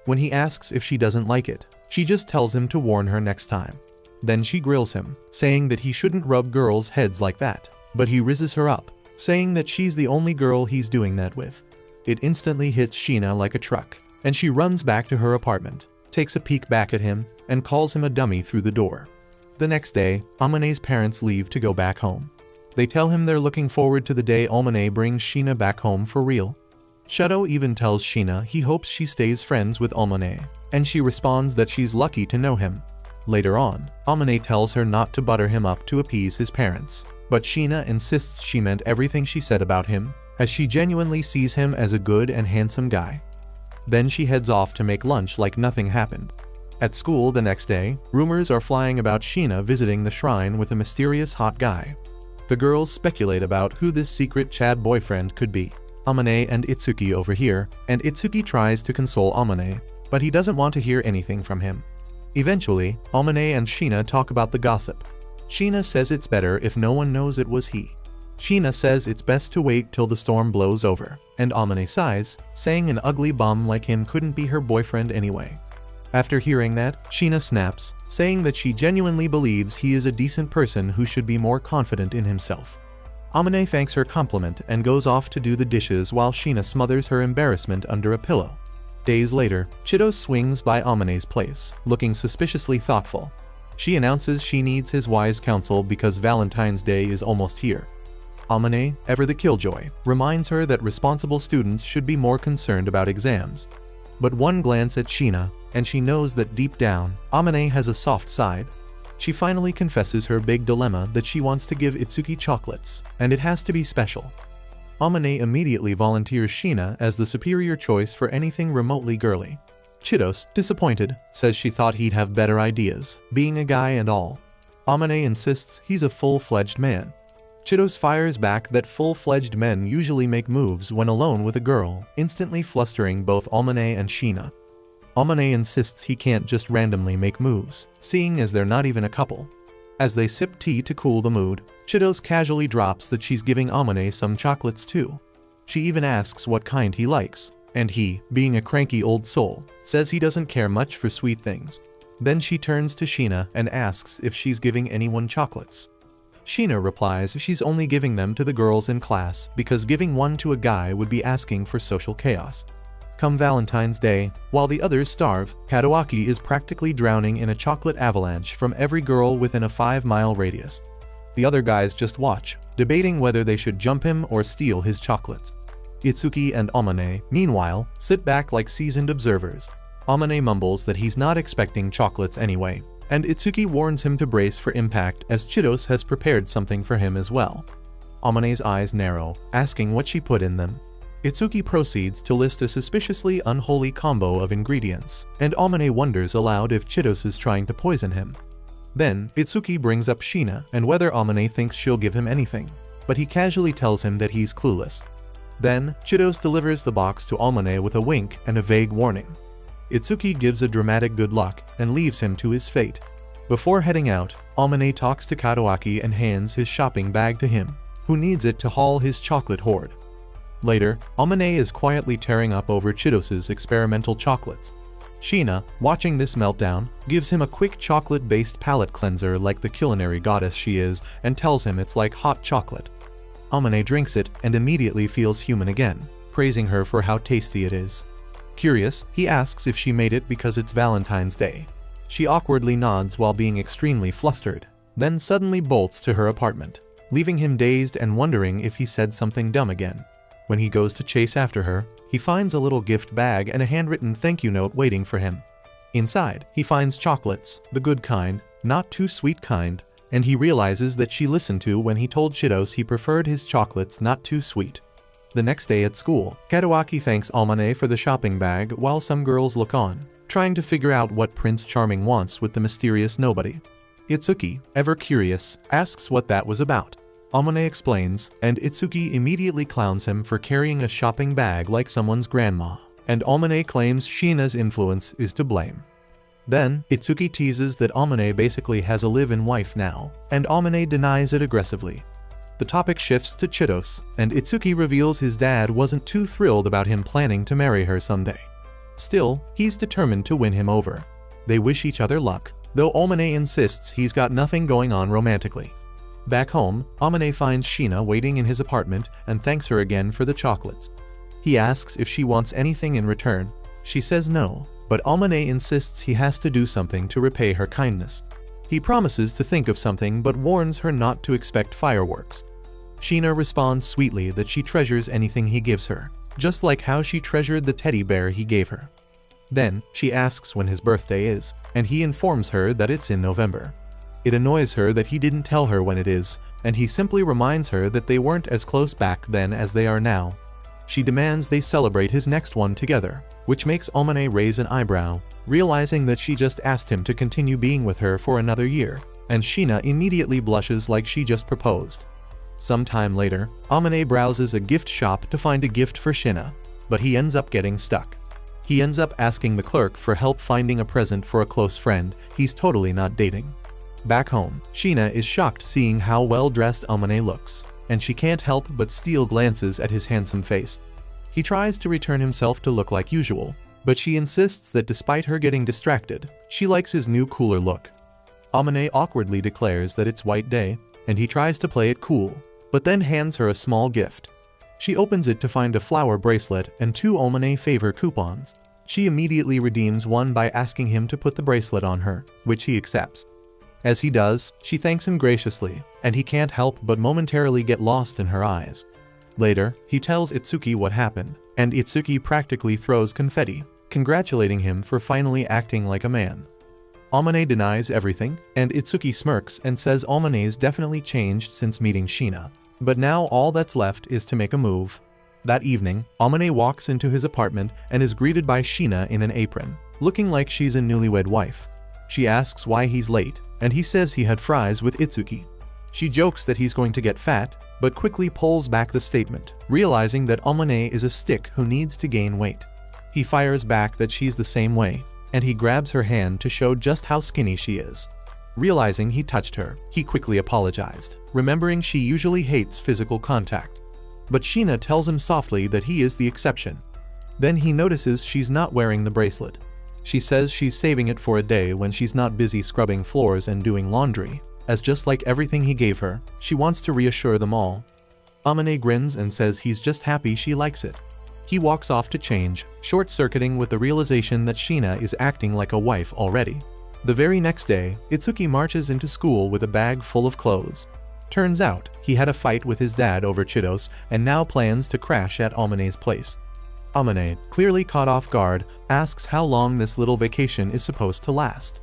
S1: When he asks if she doesn't like it, she just tells him to warn her next time. Then she grills him, saying that he shouldn't rub girls' heads like that, but he rizzes her up, saying that she's the only girl he's doing that with. It instantly hits Sheena like a truck, and she runs back to her apartment, takes a peek back at him, and calls him a dummy through the door. The next day, Amane's parents leave to go back home. They tell him they're looking forward to the day Amane brings Sheena back home for real. Shadow even tells Sheena he hopes she stays friends with Amane, and she responds that she's lucky to know him. Later on, Amane tells her not to butter him up to appease his parents, but Sheena insists she meant everything she said about him, as she genuinely sees him as a good and handsome guy. Then she heads off to make lunch like nothing happened. At school the next day, rumors are flying about Sheena visiting the shrine with a mysterious hot guy. The girls speculate about who this secret Chad boyfriend could be. Amane and Itsuki overhear, and Itsuki tries to console Amane, but he doesn't want to hear anything from him. Eventually, Amane and Sheena talk about the gossip. Sheena says it's better if no one knows it was he. Sheena says it's best to wait till the storm blows over, and Amane sighs, saying an ugly bum like him couldn't be her boyfriend anyway. After hearing that, Sheena snaps, saying that she genuinely believes he is a decent person who should be more confident in himself. Amane thanks her compliment and goes off to do the dishes while Sheena smothers her embarrassment under a pillow. Days later, Chido swings by Amane's place, looking suspiciously thoughtful. She announces she needs his wise counsel because Valentine's Day is almost here. Amane, ever the killjoy, reminds her that responsible students should be more concerned about exams. But one glance at Sheena, and she knows that deep down, Amane has a soft side. She finally confesses her big dilemma that she wants to give Itsuki chocolates, and it has to be special. Amane immediately volunteers Sheena as the superior choice for anything remotely girly. Chidos, disappointed, says she thought he'd have better ideas, being a guy and all. Amane insists he's a full-fledged man. Chidos fires back that full-fledged men usually make moves when alone with a girl, instantly flustering both Amane and Sheena. Amane insists he can't just randomly make moves, seeing as they're not even a couple. As they sip tea to cool the mood, Chidos casually drops that she's giving Amane some chocolates too. She even asks what kind he likes, and he, being a cranky old soul, says he doesn't care much for sweet things. Then she turns to Sheena and asks if she's giving anyone chocolates. Sheena replies she's only giving them to the girls in class because giving one to a guy would be asking for social chaos. Come Valentine's Day, while the others starve, Kadoaki is practically drowning in a chocolate avalanche from every girl within a 5-mile radius. The other guys just watch, debating whether they should jump him or steal his chocolates. Itsuki and Amane, meanwhile, sit back like seasoned observers. Amane mumbles that he's not expecting chocolates anyway, and Itsuki warns him to brace for impact as Chidos has prepared something for him as well. Amane's eyes narrow, asking what she put in them. Itsuki proceeds to list a suspiciously unholy combo of ingredients, and Amane wonders aloud if Chidos is trying to poison him. Then, Itsuki brings up Sheena and whether Amane thinks she'll give him anything, but he casually tells him that he's clueless. Then, Chidos delivers the box to Amane with a wink and a vague warning. Itsuki gives a dramatic good luck and leaves him to his fate. Before heading out, Amane talks to Kadoaki and hands his shopping bag to him, who needs it to haul his chocolate hoard. Later, Amane is quietly tearing up over Chidos's experimental chocolates. Sheena, watching this meltdown, gives him a quick chocolate-based palate cleanser like the culinary goddess she is and tells him it's like hot chocolate. Amane drinks it and immediately feels human again, praising her for how tasty it is. Curious, he asks if she made it because it's Valentine's Day. She awkwardly nods while being extremely flustered, then suddenly bolts to her apartment, leaving him dazed and wondering if he said something dumb again. When he goes to chase after her, he finds a little gift bag and a handwritten thank you note waiting for him. Inside, he finds chocolates, the good kind, not too sweet kind, and he realizes that she listened to when he told Chitos he preferred his chocolates not too sweet. The next day at school, Katawaki thanks Amane for the shopping bag while some girls look on, trying to figure out what Prince Charming wants with the mysterious nobody. Itsuki, ever curious, asks what that was about. Amane explains, and Itsuki immediately clowns him for carrying a shopping bag like someone's grandma, and Amane claims Shina's influence is to blame. Then, Itsuki teases that Amane basically has a live-in wife now, and Amane denies it aggressively. The topic shifts to Chitos, and Itsuki reveals his dad wasn't too thrilled about him planning to marry her someday. Still, he's determined to win him over. They wish each other luck, though Amane insists he's got nothing going on romantically. Back home, Amane finds Shina waiting in his apartment and thanks her again for the chocolates. He asks if she wants anything in return. She says no, but Amane insists he has to do something to repay her kindness. He promises to think of something but warns her not to expect fireworks. Shina responds sweetly that she treasures anything he gives her, just like how she treasured the teddy bear he gave her. Then, she asks when his birthday is, and he informs her that it's in November. It annoys her that he didn't tell her when it is, and he simply reminds her that they weren't as close back then as they are now. She demands they celebrate his next one together, which makes Amane raise an eyebrow, realizing that she just asked him to continue being with her for another year, and Shina immediately blushes like she just proposed. Some time later, Amane browses a gift shop to find a gift for Shina, but he ends up getting stuck. He ends up asking the clerk for help finding a present for a close friend he's totally not dating. Back home, Shina is shocked seeing how well-dressed Amane looks, and she can't help but steal glances at his handsome face. He tries to return himself to look like usual, but she insists that despite her getting distracted, she likes his new cooler look. Amane awkwardly declares that it's White Day, and he tries to play it cool, but then hands her a small gift. She opens it to find a flower bracelet and 2 Amane favor coupons. She immediately redeems one by asking him to put the bracelet on her, which he accepts. As he does, she thanks him graciously, and he can't help but momentarily get lost in her eyes. Later, he tells Itsuki what happened, and Itsuki practically throws confetti, congratulating him for finally acting like a man. Amane denies everything, and Itsuki smirks and says Amane's definitely changed since meeting Shina. But now all that's left is to make a move. That evening, Amane walks into his apartment and is greeted by Shina in an apron, looking like she's a newlywed wife. She asks why he's late, and he says he had fries with Itsuki. She jokes that he's going to get fat, but quickly pulls back the statement, realizing that Amane is a stick who needs to gain weight. He fires back that she's the same way, and he grabs her hand to show just how skinny she is. Realizing he touched her, he quickly apologized, remembering she usually hates physical contact. But Shina tells him softly that he is the exception. Then he notices she's not wearing the bracelet. She says she's saving it for a day when she's not busy scrubbing floors and doing laundry, as just like everything he gave her, she wants to reassure them all. Amane grins and says he's just happy she likes it. He walks off to change, short-circuiting with the realization that Shina is acting like a wife already. The very next day, Itsuki marches into school with a bag full of clothes. Turns out, he had a fight with his dad over Chitos and now plans to crash at Amane's place. Amane, clearly caught off guard, asks how long this little vacation is supposed to last.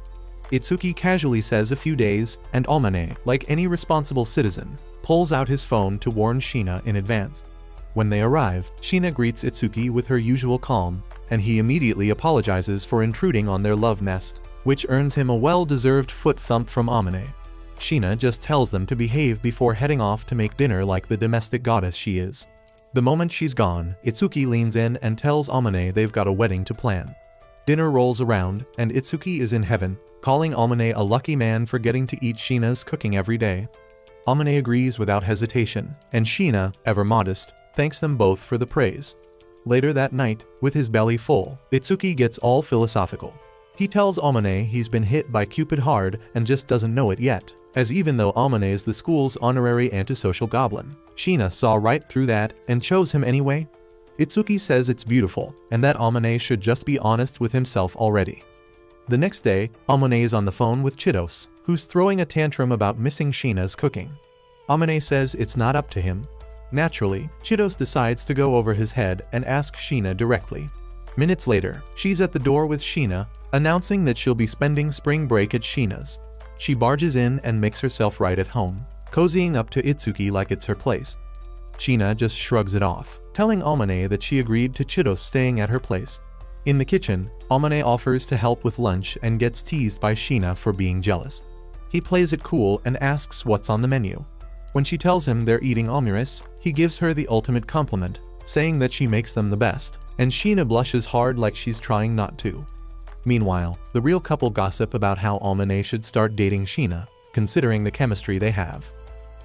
S1: Itsuki casually says a few days, and Amane, like any responsible citizen, pulls out his phone to warn Shina in advance. When they arrive, Shina greets Itsuki with her usual calm, and he immediately apologizes for intruding on their love nest, which earns him a well-deserved foot thump from Amane. Shina just tells them to behave before heading off to make dinner like the domestic goddess she is. The moment she's gone, Itsuki leans in and tells Amane they've got a wedding to plan. Dinner rolls around, and Itsuki is in heaven, calling Amane a lucky man for getting to eat Shina's cooking every day. Amane agrees without hesitation, and Shina, ever modest, thanks them both for the praise. Later that night, with his belly full, Itsuki gets all philosophical. He tells Amane he's been hit by Cupid hard and just doesn't know it yet, as even though Amane is the school's honorary antisocial goblin, Shina saw right through that and chose him anyway. Itsuki says it's beautiful, and that Amane should just be honest with himself already. The next day, Amane is on the phone with Chitos, who's throwing a tantrum about missing Shina's cooking. Amane says it's not up to him. Naturally, Chitos decides to go over his head and ask Sheena directly. Minutes later, she's at the door with Sheena, announcing that she'll be spending spring break at Sheena's. She barges in and makes herself right at home, cozying up to Itsuki like it's her place. Sheena just shrugs it off, telling Amane that she agreed to Chitos staying at her place. In the kitchen, Amane offers to help with lunch and gets teased by Sheena for being jealous. He plays it cool and asks what's on the menu. When she tells him they're eating omuris, he gives her the ultimate compliment, saying that she makes them the best, and Sheena blushes hard like she's trying not to. Meanwhile, the real couple gossip about how Amane should start dating Sheena, considering the chemistry they have.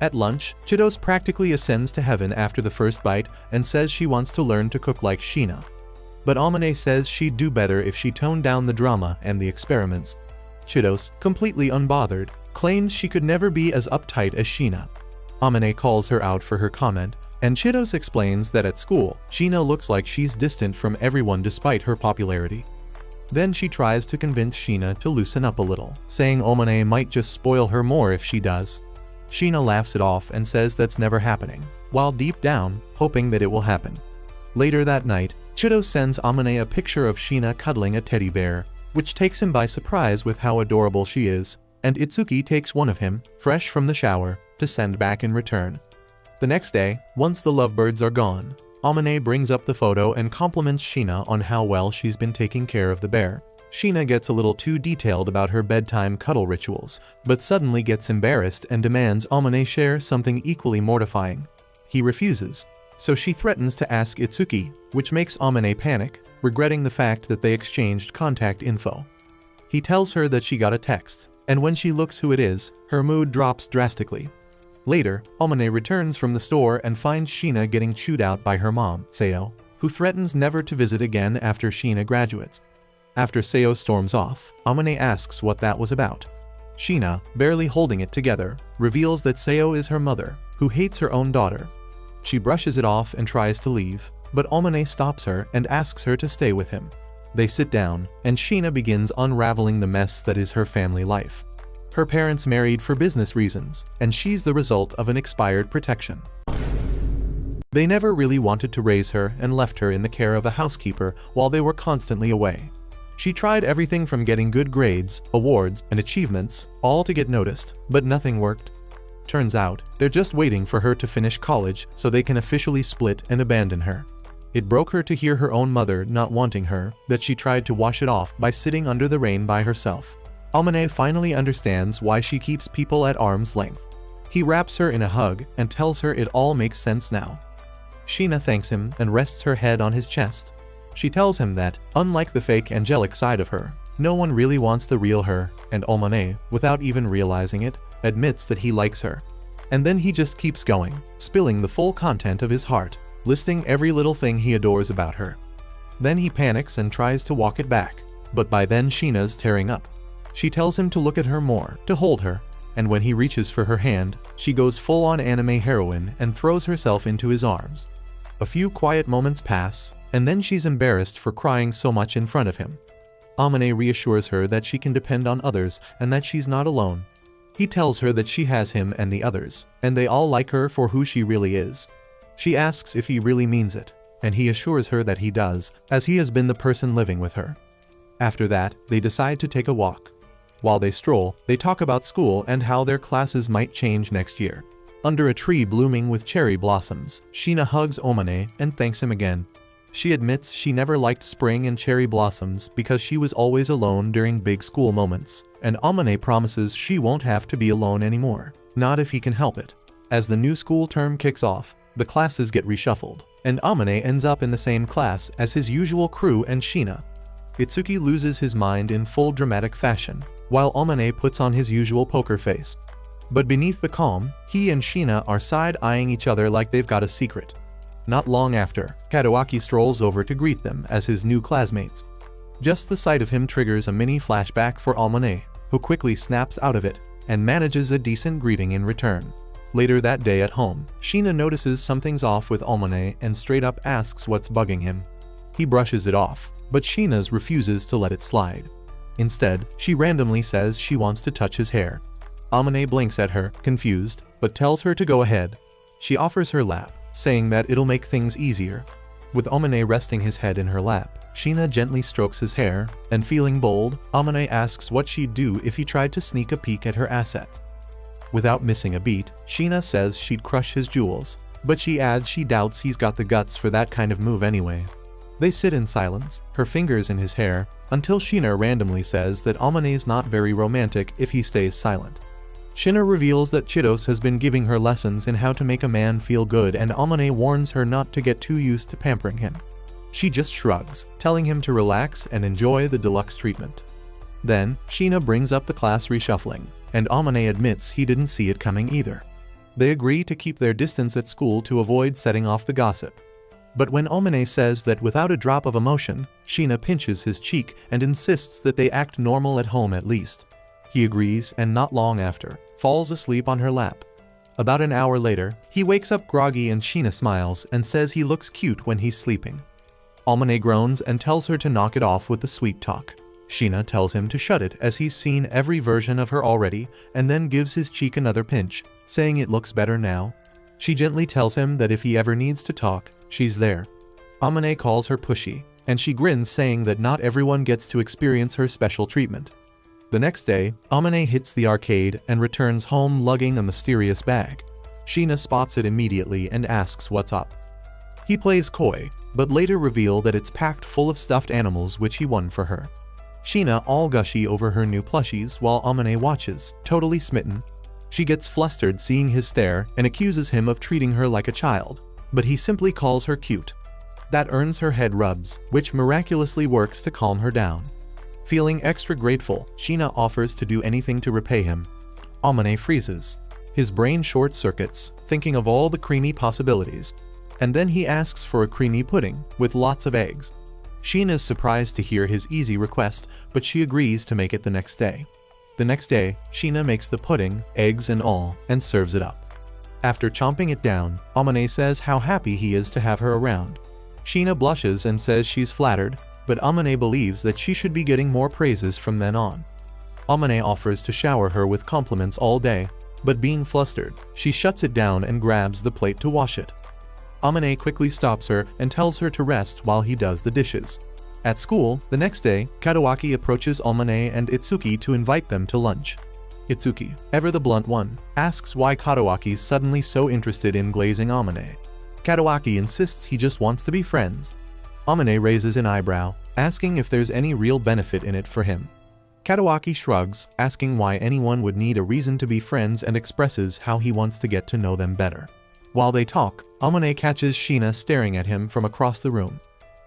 S1: At lunch, Chitos practically ascends to heaven after the first bite and says she wants to learn to cook like Sheena. But Amane says she'd do better if she toned down the drama and the experiments. Chitos, completely unbothered, claims she could never be as uptight as Sheena. Amane calls her out for her comment, and Chitos explains that at school, Sheena looks like she's distant from everyone despite her popularity. Then she tries to convince Sheena to loosen up a little, saying Amane might just spoil her more if she does. Sheena laughs it off and says that's never happening, while deep down, hoping that it will happen. Later that night, Chitos sends Amane a picture of Sheena cuddling a teddy bear, which takes him by surprise with how adorable she is, and Itsuki takes one of him, fresh from the shower, to send back in return. The next day, once the lovebirds are gone, Amane brings up the photo and compliments Sheena on how well she's been taking care of the bear. Sheena gets a little too detailed about her bedtime cuddle rituals, but suddenly gets embarrassed and demands Amane share something equally mortifying. He refuses, so she threatens to ask Itsuki, which makes Amane panic, regretting the fact that they exchanged contact info. He tells her that she got a text, and when she looks who it is, her mood drops drastically. Later, Amane returns from the store and finds Sheena getting chewed out by her mom, Seo, who threatens never to visit again after Sheena graduates. After Seo storms off, Amane asks what that was about. Sheena, barely holding it together, reveals that Seo is her mother, who hates her own daughter. She brushes it off and tries to leave, but Amane stops her and asks her to stay with him. They sit down, and Sheena begins unraveling the mess that is her family life. Her parents married for business reasons, and she's the result of an expired protection. They never really wanted to raise her and left her in the care of a housekeeper while they were constantly away. She tried everything from getting good grades, awards, and achievements, all to get noticed, but nothing worked. Turns out, they're just waiting for her to finish college so they can officially split and abandon her. It broke her to hear her own mother not wanting her, that she tried to wash it off by sitting under the rain by herself. Amane finally understands why she keeps people at arm's length. He wraps her in a hug and tells her it all makes sense now. Sheena thanks him and rests her head on his chest. She tells him that, unlike the fake angelic side of her, no one really wants the real her, and Amane, without even realizing it, admits that he likes her. And then he just keeps going, spilling the full content of his heart, listing every little thing he adores about her. Then he panics and tries to walk it back, but by then Sheena's tearing up. She tells him to look at her more, to hold her, and when he reaches for her hand, she goes full-on anime heroine and throws herself into his arms. A few quiet moments pass, and then she's embarrassed for crying so much in front of him. Amane reassures her that she can depend on others and that she's not alone. He tells her that she has him and the others, and they all like her for who she really is. She asks if he really means it, and he assures her that he does, as he has been the person living with her. After that, they decide to take a walk. While they stroll, they talk about school and how their classes might change next year. Under a tree blooming with cherry blossoms, Sheena hugs Amane and thanks him again. She admits she never liked spring and cherry blossoms because she was always alone during big school moments, and Amane promises she won't have to be alone anymore, not if he can help it. As the new school term kicks off, the classes get reshuffled, and Amane ends up in the same class as his usual crew and Sheena. Itsuki loses his mind in full dramatic fashion, while Amane puts on his usual poker face. But beneath the calm, he and Sheena are side-eyeing each other like they've got a secret. Not long after, Kadoaki strolls over to greet them as his new classmates. Just the sight of him triggers a mini flashback for Amane, who quickly snaps out of it, and manages a decent greeting in return. Later that day at home, Sheena notices something's off with Amane and straight up asks what's bugging him. He brushes it off, but Sheena's refuses to let it slide. Instead, she randomly says she wants to touch his hair. Amane blinks at her, confused, but tells her to go ahead. She offers her lap, saying that it'll make things easier. With Amane resting his head in her lap, Sheena gently strokes his hair, and feeling bold, Amane asks what she'd do if he tried to sneak a peek at her assets. Without missing a beat, Sheena says she'd crush his jewels, but she adds she doubts he's got the guts for that kind of move anyway. They sit in silence, her fingers in his hair, until Sheena randomly says that Amane's not very romantic if he stays silent. Sheena reveals that Chitos has been giving her lessons in how to make a man feel good, and Amane warns her not to get too used to pampering him. She just shrugs, telling him to relax and enjoy the deluxe treatment. Then, Sheena brings up the class reshuffling, and Amane admits he didn't see it coming either. They agree to keep their distance at school to avoid setting off the gossip. But when Amane says that without a drop of emotion, Sheena pinches his cheek and insists that they act normal at home at least. He agrees, and not long after, falls asleep on her lap. About an hour later, he wakes up groggy and Sheena smiles and says he looks cute when he's sleeping. Amane groans and tells her to knock it off with the sweet talk. Sheena tells him to shut it as he's seen every version of her already, and then gives his cheek another pinch, saying it looks better now. She gently tells him that if he ever needs to talk, she's there. Amane calls her pushy, and she grins, saying that not everyone gets to experience her special treatment. The next day, Amane hits the arcade and returns home lugging a mysterious bag. Sheena spots it immediately and asks what's up. He plays coy, but later reveal that it's packed full of stuffed animals which he won for her. Sheena all gushy over her new plushies while Amane watches, totally smitten. She gets flustered seeing his stare and accuses him of treating her like a child, but he simply calls her cute. That earns her head rubs, which miraculously works to calm her down. Feeling extra grateful, Sheena offers to do anything to repay him. Amane freezes. His brain short-circuits, thinking of all the creamy possibilities. And then he asks for a creamy pudding, with lots of eggs. Sheena's surprised to hear his easy request, but she agrees to make it the next day. The next day, Sheena makes the pudding, eggs and all, and serves it up. After chomping it down, Amane says how happy he is to have her around. Sheena blushes and says she's flattered, but Amane believes that she should be getting more praises from then on. Amane offers to shower her with compliments all day, but being flustered, she shuts it down and grabs the plate to wash it. Amane quickly stops her and tells her to rest while he does the dishes. At school, the next day, Kadawaki approaches Amane and Itsuki to invite them to lunch. Itsuki, ever the blunt one, asks why Kadawaki's suddenly so interested in glazing Amane. Kadawaki insists he just wants to be friends. Amane raises an eyebrow, asking if there's any real benefit in it for him. Kadawaki shrugs, asking why anyone would need a reason to be friends, and expresses how he wants to get to know them better. While they talk, Amane catches Sheena staring at him from across the room.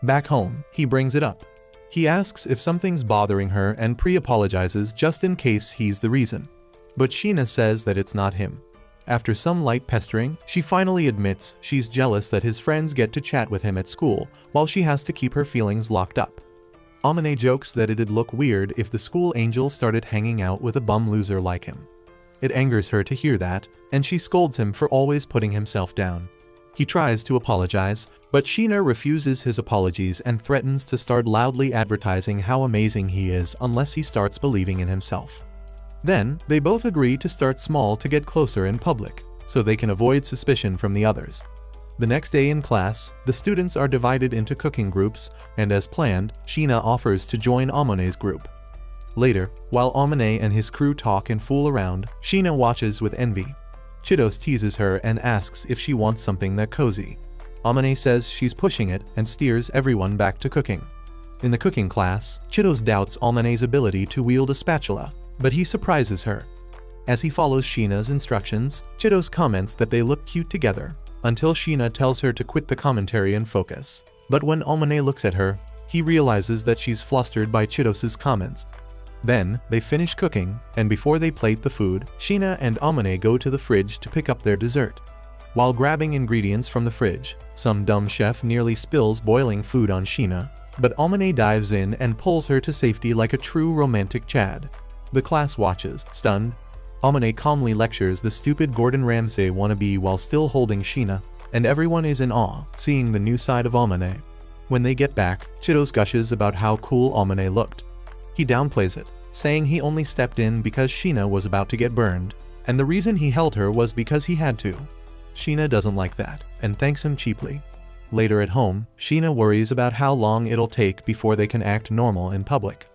S1: Back home, he brings it up. He asks if something's bothering her and pre-apologizes just in case he's the reason. But Sheena says that it's not him. After some light pestering, she finally admits she's jealous that his friends get to chat with him at school, while she has to keep her feelings locked up. Amane jokes that it'd look weird if the school angel started hanging out with a bum loser like him. It angers her to hear that, and she scolds him for always putting himself down. He tries to apologize, but Sheena refuses his apologies and threatens to start loudly advertising how amazing he is unless he starts believing in himself. Then, they both agree to start small to get closer in public, so they can avoid suspicion from the others. The next day in class, the students are divided into cooking groups, and as planned, Sheena offers to join Amane's group. Later, while Amane and his crew talk and fool around, Sheena watches with envy. Chitos teases her and asks if she wants something that cozy. Amane says she's pushing it and steers everyone back to cooking. In the cooking class, Chitos doubts Amane's ability to wield a spatula, but he surprises her. As he follows Sheena's instructions, Chitos comments that they look cute together, until Sheena tells her to quit the commentary and focus. But when Amane looks at her, he realizes that she's flustered by Chitos's comments. Then, they finish cooking, and before they plate the food, Sheena and Amane go to the fridge to pick up their dessert. While grabbing ingredients from the fridge, some dumb chef nearly spills boiling food on Sheena, but Amane dives in and pulls her to safety like a true romantic Chad. The class watches, stunned. Amane calmly lectures the stupid Gordon Ramsay wannabe while still holding Sheena, and everyone is in awe, seeing the new side of Amane. When they get back, Chitos gushes about how cool Amane looked. He downplays it, saying he only stepped in because Sheena was about to get burned, and the reason he held her was because he had to. Sheena doesn't like that. and thanks him cheaply. Later at home, Sheena worries about how long it'll take before they can act normal in public.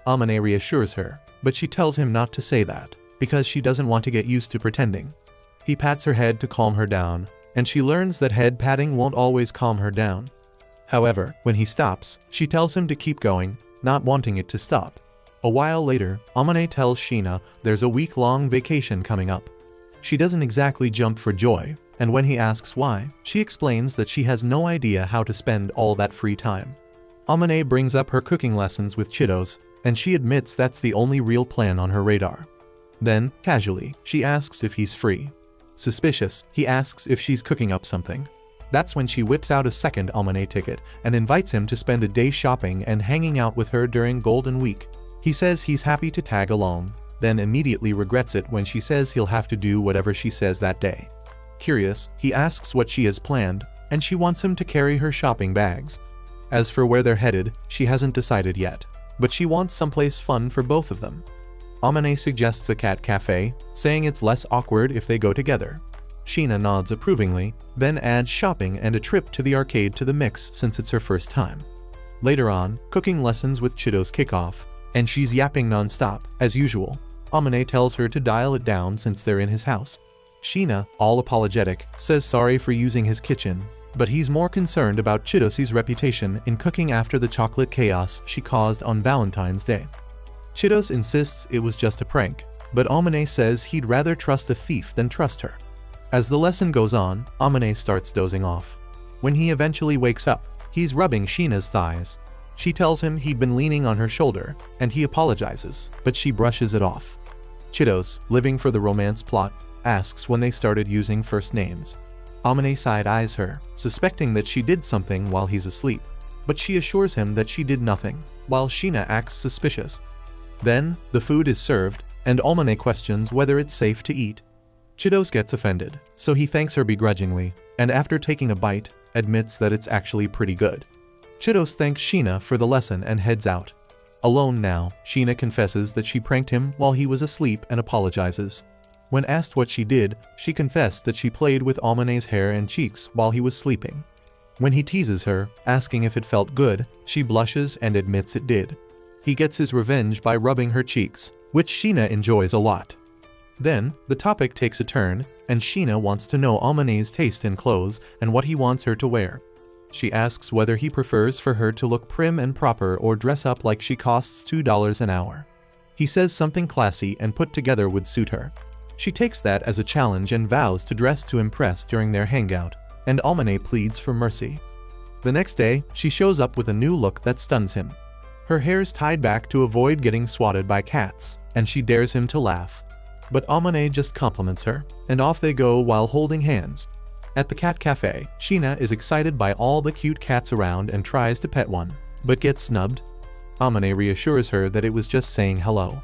S1: Amane reassures her, but she tells him not to say that, because she doesn't want to get used to pretending. He pats her head to calm her down, and she learns that head patting won't always calm her down. However, when he stops, she tells him to keep going, not wanting it to stop. A while later, Amane tells Sheena there's a week-long vacation coming up. She doesn't exactly jump for joy, and when he asks why, she explains that she has no idea how to spend all that free time. Amane brings up her cooking lessons with Chitos, and she admits that's the only real plan on her radar. Then, casually, she asks if he's free. Suspicious, he asks if she's cooking up something. That's when she whips out a second Amane ticket and invites him to spend a day shopping and hanging out with her during Golden Week. He says he's happy to tag along, then immediately regrets it when she says he'll have to do whatever she says that day. Curious, he asks what she has planned, and she wants him to carry her shopping bags. As for where they're headed, she hasn't decided yet, but she wants someplace fun for both of them. Amane suggests a cat cafe, saying it's less awkward if they go together. Sheena nods approvingly, then adds shopping and a trip to the arcade to the mix since it's her first time. Later on, cooking lessons with Chitos kick off, and she's yapping non-stop, as usual. Amane tells her to dial it down since they're in his house. Sheena, all apologetic, says sorry for using his kitchen, but he's more concerned about Chitos's reputation in cooking after the chocolate chaos she caused on Valentine's Day. Chitos insists it was just a prank, but Amane says he'd rather trust a thief than trust her. As the lesson goes on, Amane starts dozing off. When he eventually wakes up, he's rubbing Sheena's thighs. She tells him he'd been leaning on her shoulder, and he apologizes, but she brushes it off. Chitos, living for the romance plot, asks when they started using first names. Amane side-eyes her, suspecting that she did something while he's asleep, but she assures him that she did nothing, while Sheena acts suspicious. Then, the food is served, and Amane questions whether it's safe to eat. Chitos gets offended, so he thanks her begrudgingly, and after taking a bite, admits that it's actually pretty good. Chitos thanks Sheena for the lesson and heads out. Alone now, Sheena confesses that she pranked him while he was asleep and apologizes. When asked what she did, she confessed that she played with Amane's hair and cheeks while he was sleeping. When he teases her, asking if it felt good, she blushes and admits it did. He gets his revenge by rubbing her cheeks, which Sheena enjoys a lot. Then, the topic takes a turn, and Sheena wants to know Amane's taste in clothes and what he wants her to wear. She asks whether he prefers for her to look prim and proper or dress up like she costs $2 an hour. He says something classy and put together would suit her. She takes that as a challenge and vows to dress to impress during their hangout, and Amane pleads for mercy. The next day, she shows up with a new look that stuns him. Her hair's tied back to avoid getting swatted by cats, and she dares him to laugh. But Amane just compliments her, and off they go while holding hands. At the cat cafe, Sheena is excited by all the cute cats around and tries to pet one, but gets snubbed. Amane reassures her that it was just saying hello.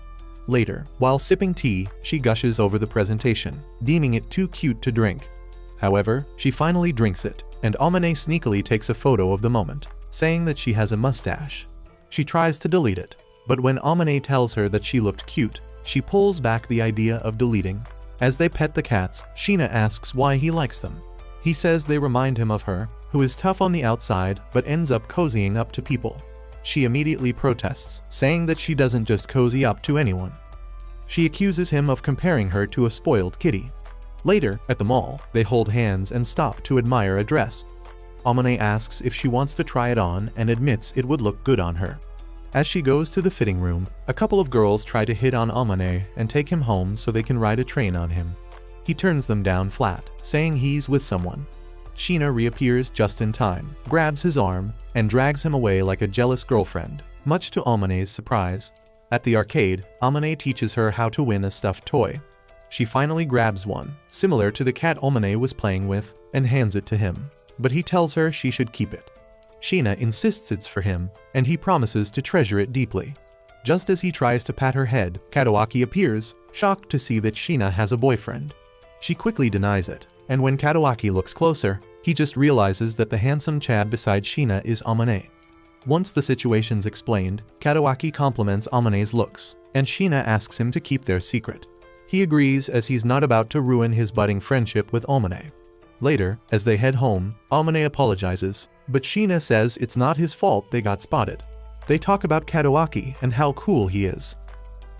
S1: Later, while sipping tea, she gushes over the presentation, deeming it too cute to drink. However, she finally drinks it, and Amane sneakily takes a photo of the moment, saying that she has a mustache. She tries to delete it, but when Amane tells her that she looked cute, she pulls back the idea of deleting. As they pet the cats, Sheena asks why he likes them. He says they remind him of her, who is tough on the outside but ends up cozying up to people. She immediately protests, saying that she doesn't just cozy up to anyone. She accuses him of comparing her to a spoiled kitty. Later, at the mall, they hold hands and stop to admire a dress. Amane asks if she wants to try it on and admits it would look good on her. As she goes to the fitting room, a couple of girls try to hit on Amane and take him home so they can ride a train on him. He turns them down flat, saying he's with someone. Sheena reappears just in time, grabs his arm, and drags him away like a jealous girlfriend, much to Amane's surprise. At the arcade, Amane teaches her how to win a stuffed toy. She finally grabs one, similar to the cat Amane was playing with, and hands it to him, but he tells her she should keep it. Sheena insists it's for him, and he promises to treasure it deeply. Just as he tries to pat her head, Katawaki appears, shocked to see that Sheena has a boyfriend. She quickly denies it, and when Katawaki looks closer, he just realizes that the handsome Chad beside Sheena is Amane. Once the situation's explained, Katawaki compliments Amane's looks, and Sheena asks him to keep their secret. He agrees as he's not about to ruin his budding friendship with Amane. Later, as they head home, Amane apologizes, but Sheena says it's not his fault they got spotted. They talk about Katawaki and how cool he is.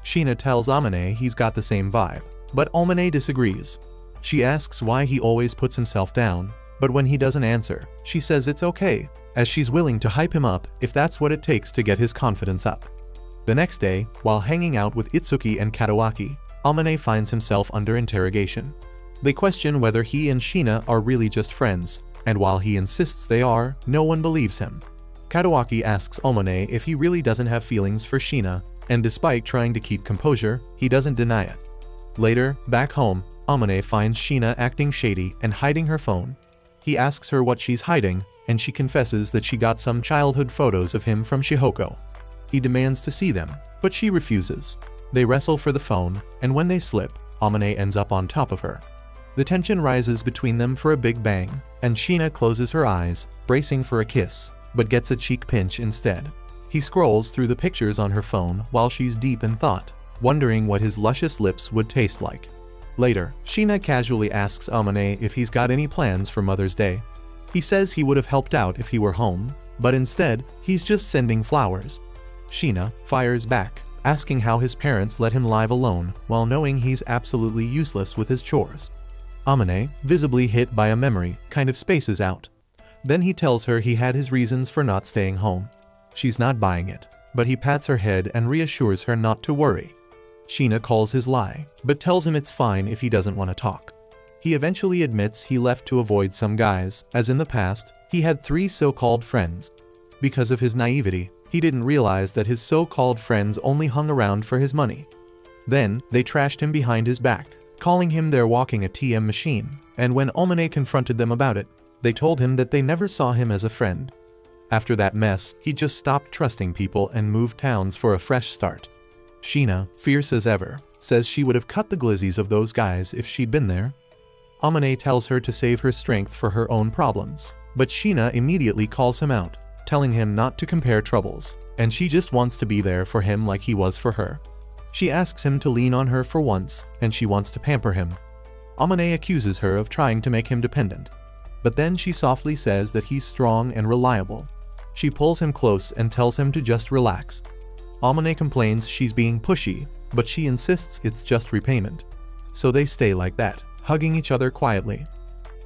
S1: Sheena tells Amane he's got the same vibe, but Amane disagrees. She asks why he always puts himself down, but when he doesn't answer, she says it's okay, as she's willing to hype him up if that's what it takes to get his confidence up. The next day, while hanging out with Itsuki and Katawaki, Amane finds himself under interrogation. They question whether he and Sheena are really just friends, and while he insists they are, no one believes him. Katawaki asks Amane if he really doesn't have feelings for Sheena, and despite trying to keep composure, he doesn't deny it. Later, back home, Amane finds Sheena acting shady and hiding her phone. He asks her what she's hiding, and she confesses that she got some childhood photos of him from Shihoko. He demands to see them, but she refuses. They wrestle for the phone, and when they slip, Amane ends up on top of her. The tension rises between them for a big bang, and Sheena closes her eyes, bracing for a kiss, but gets a cheek pinch instead. He scrolls through the pictures on her phone while she's deep in thought, wondering what his luscious lips would taste like. Later, Sheena casually asks Amane if he's got any plans for Mother's Day. He says he would have helped out if he were home, but instead, he's just sending flowers. Sheena fires back, asking how his parents let him live alone while knowing he's absolutely useless with his chores. Amane, visibly hit by a memory, kind of spaces out. Then he tells her he had his reasons for not staying home. She's not buying it, but he pats her head and reassures her not to worry. Sheena calls his lie, but tells him it's fine if he doesn't want to talk. He eventually admits he left to avoid some guys, as in the past, he had 3 so-called friends. Because of his naivety, he didn't realize that his so-called friends only hung around for his money. Then, they trashed him behind his back, calling him their walking ATM machine, and when Amane confronted them about it, they told him that they never saw him as a friend. After that mess, he just stopped trusting people and moved towns for a fresh start. Sheena, fierce as ever, says she would have cut the glizzies of those guys if she'd been there. Amane tells her to save her strength for her own problems, but Sheena immediately calls him out, telling him not to compare troubles, and she just wants to be there for him like he was for her. She asks him to lean on her for once, and she wants to pamper him. Amane accuses her of trying to make him dependent, but then she softly says that he's strong and reliable. She pulls him close and tells him to just relax. Amane complains she's being pushy, but she insists it's just repayment. So they stay like that, hugging each other quietly.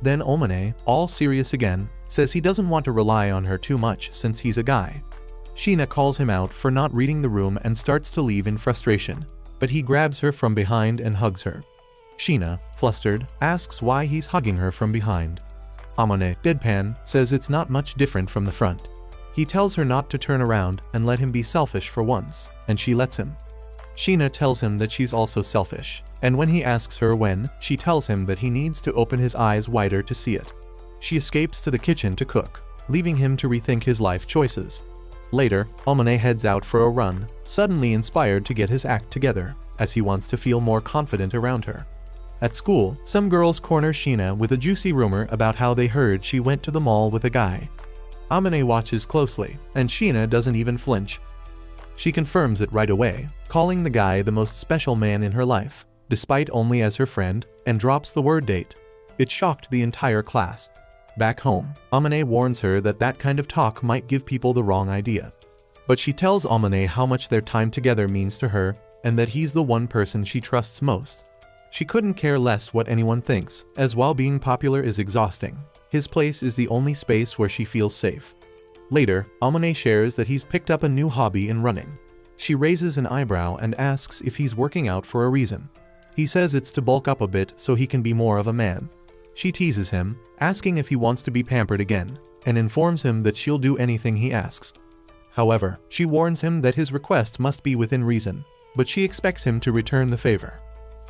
S1: Then Amane, all serious again, says he doesn't want to rely on her too much since he's a guy. Sheena calls him out for not reading the room and starts to leave in frustration, but he grabs her from behind and hugs her. Sheena, flustered, asks why he's hugging her from behind. Amane, deadpan, says it's not much different from the front. He tells her not to turn around and let him be selfish for once, and she lets him. Sheena tells him that she's also selfish, and when he asks her when, she tells him that he needs to open his eyes wider to see it. She escapes to the kitchen to cook, leaving him to rethink his life choices. Later, Amane heads out for a run, suddenly inspired to get his act together, as he wants to feel more confident around her. At school, some girls corner Sheena with a juicy rumor about how they heard she went to the mall with a guy. Amane watches closely, and Sheena doesn't even flinch. She confirms it right away, calling the guy the most special man in her life, despite only as her friend, and drops the word date. It shocked the entire class. Back home, Amane warns her that that kind of talk might give people the wrong idea. But she tells Amane how much their time together means to her, and that he's the one person she trusts most. She couldn't care less what anyone thinks, as while being popular is exhausting, his place is the only space where she feels safe. Later, Amane shares that he's picked up a new hobby in running. She raises an eyebrow and asks if he's working out for a reason. He says it's to bulk up a bit so he can be more of a man. She teases him, asking if he wants to be pampered again, and informs him that she'll do anything he asks. However, she warns him that his request must be within reason, but she expects him to return the favor.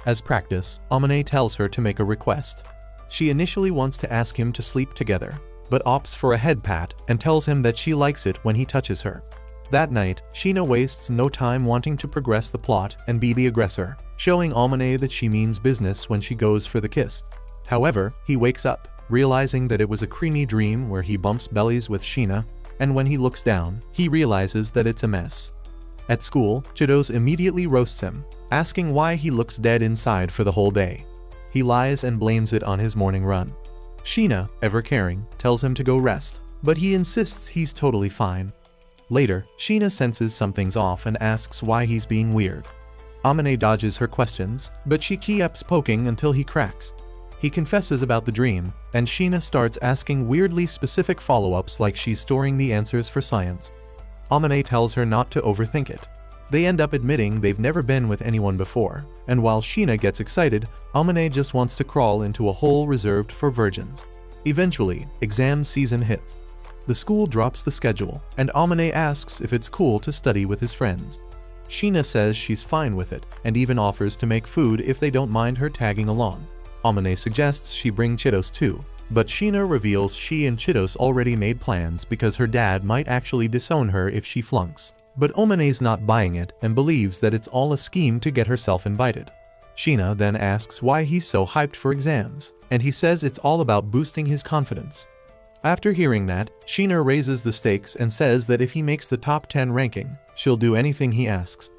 S1: As practice, Amane tells her to make a request. She initially wants to ask him to sleep together, but opts for a head pat and tells him that she likes it when he touches her. That night, Sheena wastes no time wanting to progress the plot and be the aggressor, showing Amane that she means business when she goes for the kiss. However, he wakes up, realizing that it was a creamy dream where he bumps bellies with Sheena, and when he looks down, he realizes that it's a mess. At school, Chidos immediately roasts him, asking why he looks dead inside for the whole day. He lies and blames it on his morning run. Sheena, ever caring, tells him to go rest, but he insists he's totally fine. Later, Sheena senses something's off and asks why he's being weird. Amane dodges her questions, but she keeps poking until he cracks. He confesses about the dream, and Sheena starts asking weirdly specific follow-ups like she's storing the answers for science. Amane tells her not to overthink it. They end up admitting they've never been with anyone before, and while Sheena gets excited, Amane just wants to crawl into a hole reserved for virgins. Eventually, exam season hits. The school drops the schedule, and Amane asks if it's cool to study with his friends. Sheena says she's fine with it, and even offers to make food if they don't mind her tagging along. Amane suggests she bring Chitos too, but Sheena reveals she and Chitos already made plans because her dad might actually disown her if she flunks. But Amane's not buying it and believes that it's all a scheme to get herself invited. Sheena then asks why he's so hyped for exams, and he says it's all about boosting his confidence. After hearing that, Sheena raises the stakes and says that if he makes the top 10 ranking, she'll do anything he asks.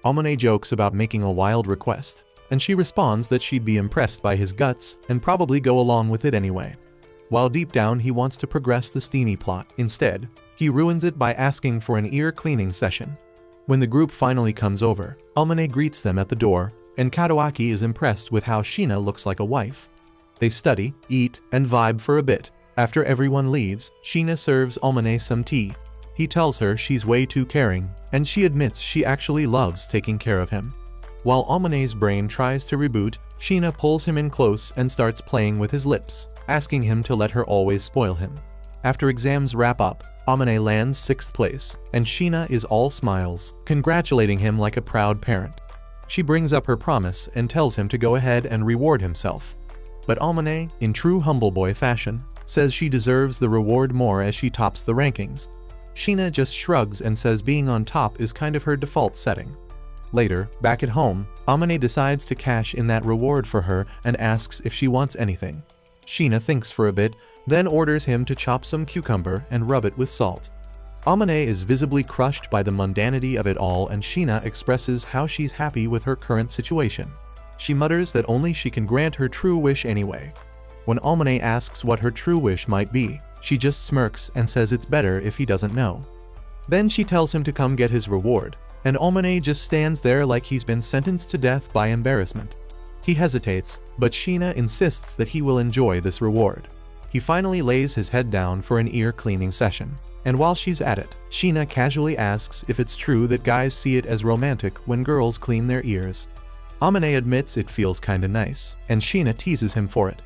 S1: Amane jokes about making a wild request, and she responds that she'd be impressed by his guts and probably go along with it anyway. While deep down he wants to progress the steamy plot, instead, he ruins it by asking for an ear cleaning session. When the group finally comes over, Amane greets them at the door, and Katawaki is impressed with how Sheena looks like a wife. They study, eat, and vibe for a bit. After everyone leaves, Sheena serves Amane some tea. He tells her she's way too caring, and she admits she actually loves taking care of him. While Amane's brain tries to reboot, Sheena pulls him in close and starts playing with his lips, asking him to let her always spoil him. After exams wrap up, Amane lands 6th place, and Sheena is all smiles, congratulating him like a proud parent. She brings up her promise and tells him to go ahead and reward himself. But Amane, in true humble boy fashion, says she deserves the reward more as she tops the rankings. Sheena just shrugs and says being on top is kind of her default setting. Later, back at home, Amane decides to cash in that reward for her and asks if she wants anything. Sheena thinks for a bit, then orders him to chop some cucumber and rub it with salt. Amane is visibly crushed by the mundanity of it all, and Sheena expresses how she's happy with her current situation. She mutters that only she can grant her true wish anyway. When Amane asks what her true wish might be, she just smirks and says it's better if he doesn't know. Then she tells him to come get his reward, and Amane just stands there like he's been sentenced to death by embarrassment. He hesitates, but Sheena insists that he will enjoy this reward. He finally lays his head down for an ear cleaning session, and while she's at it, Sheena casually asks if it's true that guys see it as romantic when girls clean their ears. Amane admits it feels kinda nice, and Sheena teases him for it.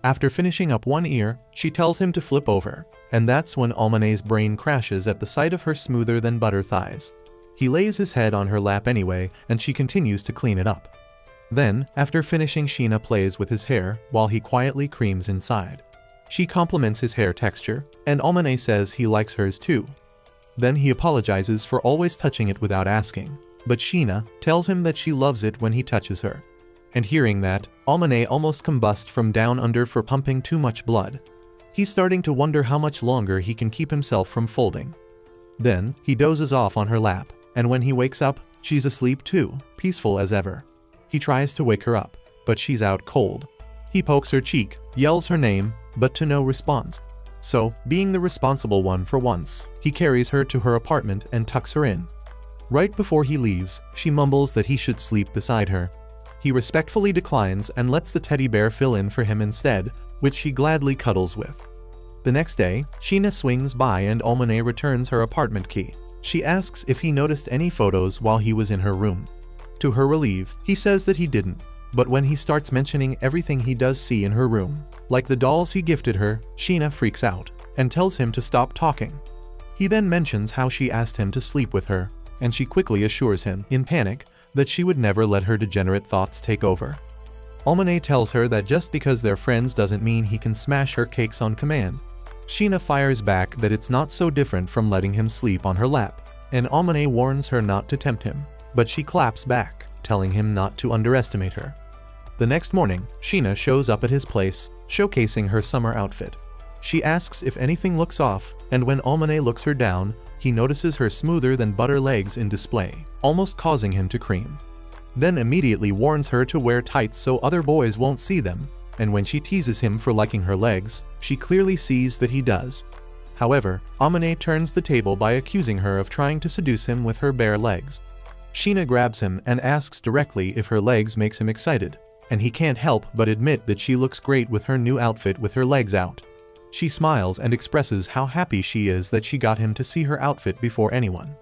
S1: After finishing up one ear, she tells him to flip over, and that's when Amane's brain crashes at the sight of her smoother than butter thighs. He lays his head on her lap anyway, and she continues to clean it up. Then, after finishing, Sheena plays with his hair while he quietly creams inside. She compliments his hair texture, and Amane says he likes hers too. Then he apologizes for always touching it without asking, but Sheena tells him that she loves it when he touches her. And hearing that, Amane almost combusts from down under for pumping too much blood. He's starting to wonder how much longer he can keep himself from folding. Then, he dozes off on her lap, and when he wakes up, she's asleep too, peaceful as ever. He tries to wake her up, but she's out cold. He pokes her cheek, yells her name, but to no response. So, being the responsible one for once, he carries her to her apartment and tucks her in. Right before he leaves, she mumbles that he should sleep beside her. He respectfully declines and lets the teddy bear fill in for him instead, which she gladly cuddles with. The next day, Sheena swings by and Amane returns her apartment key. She asks if he noticed any photos while he was in her room. To her relief, he says that he didn't, but when he starts mentioning everything he does see in her room, like the dolls he gifted her, Sheena freaks out and tells him to stop talking. He then mentions how she asked him to sleep with her, and she quickly assures him, in panic, that she would never let her degenerate thoughts take over. Amane tells her that just because they're friends doesn't mean he can smash her cakes on command. Sheena fires back that it's not so different from letting him sleep on her lap, and Amane warns her not to tempt him, but she claps back, telling him not to underestimate her. The next morning, Sheena shows up at his place, showcasing her summer outfit. She asks if anything looks off, and when Amane looks her down, he notices her smoother than butter legs in display, almost causing him to cream. Then immediately warns her to wear tights so other boys won't see them. and when she teases him for liking her legs, she clearly sees that he does. However, Amane turns the table by accusing her of trying to seduce him with her bare legs. Sheena grabs him and asks directly if her legs makes him excited, and he can't help but admit that she looks great with her new outfit with her legs out. She smiles and expresses how happy she is that she got him to see her outfit before anyone.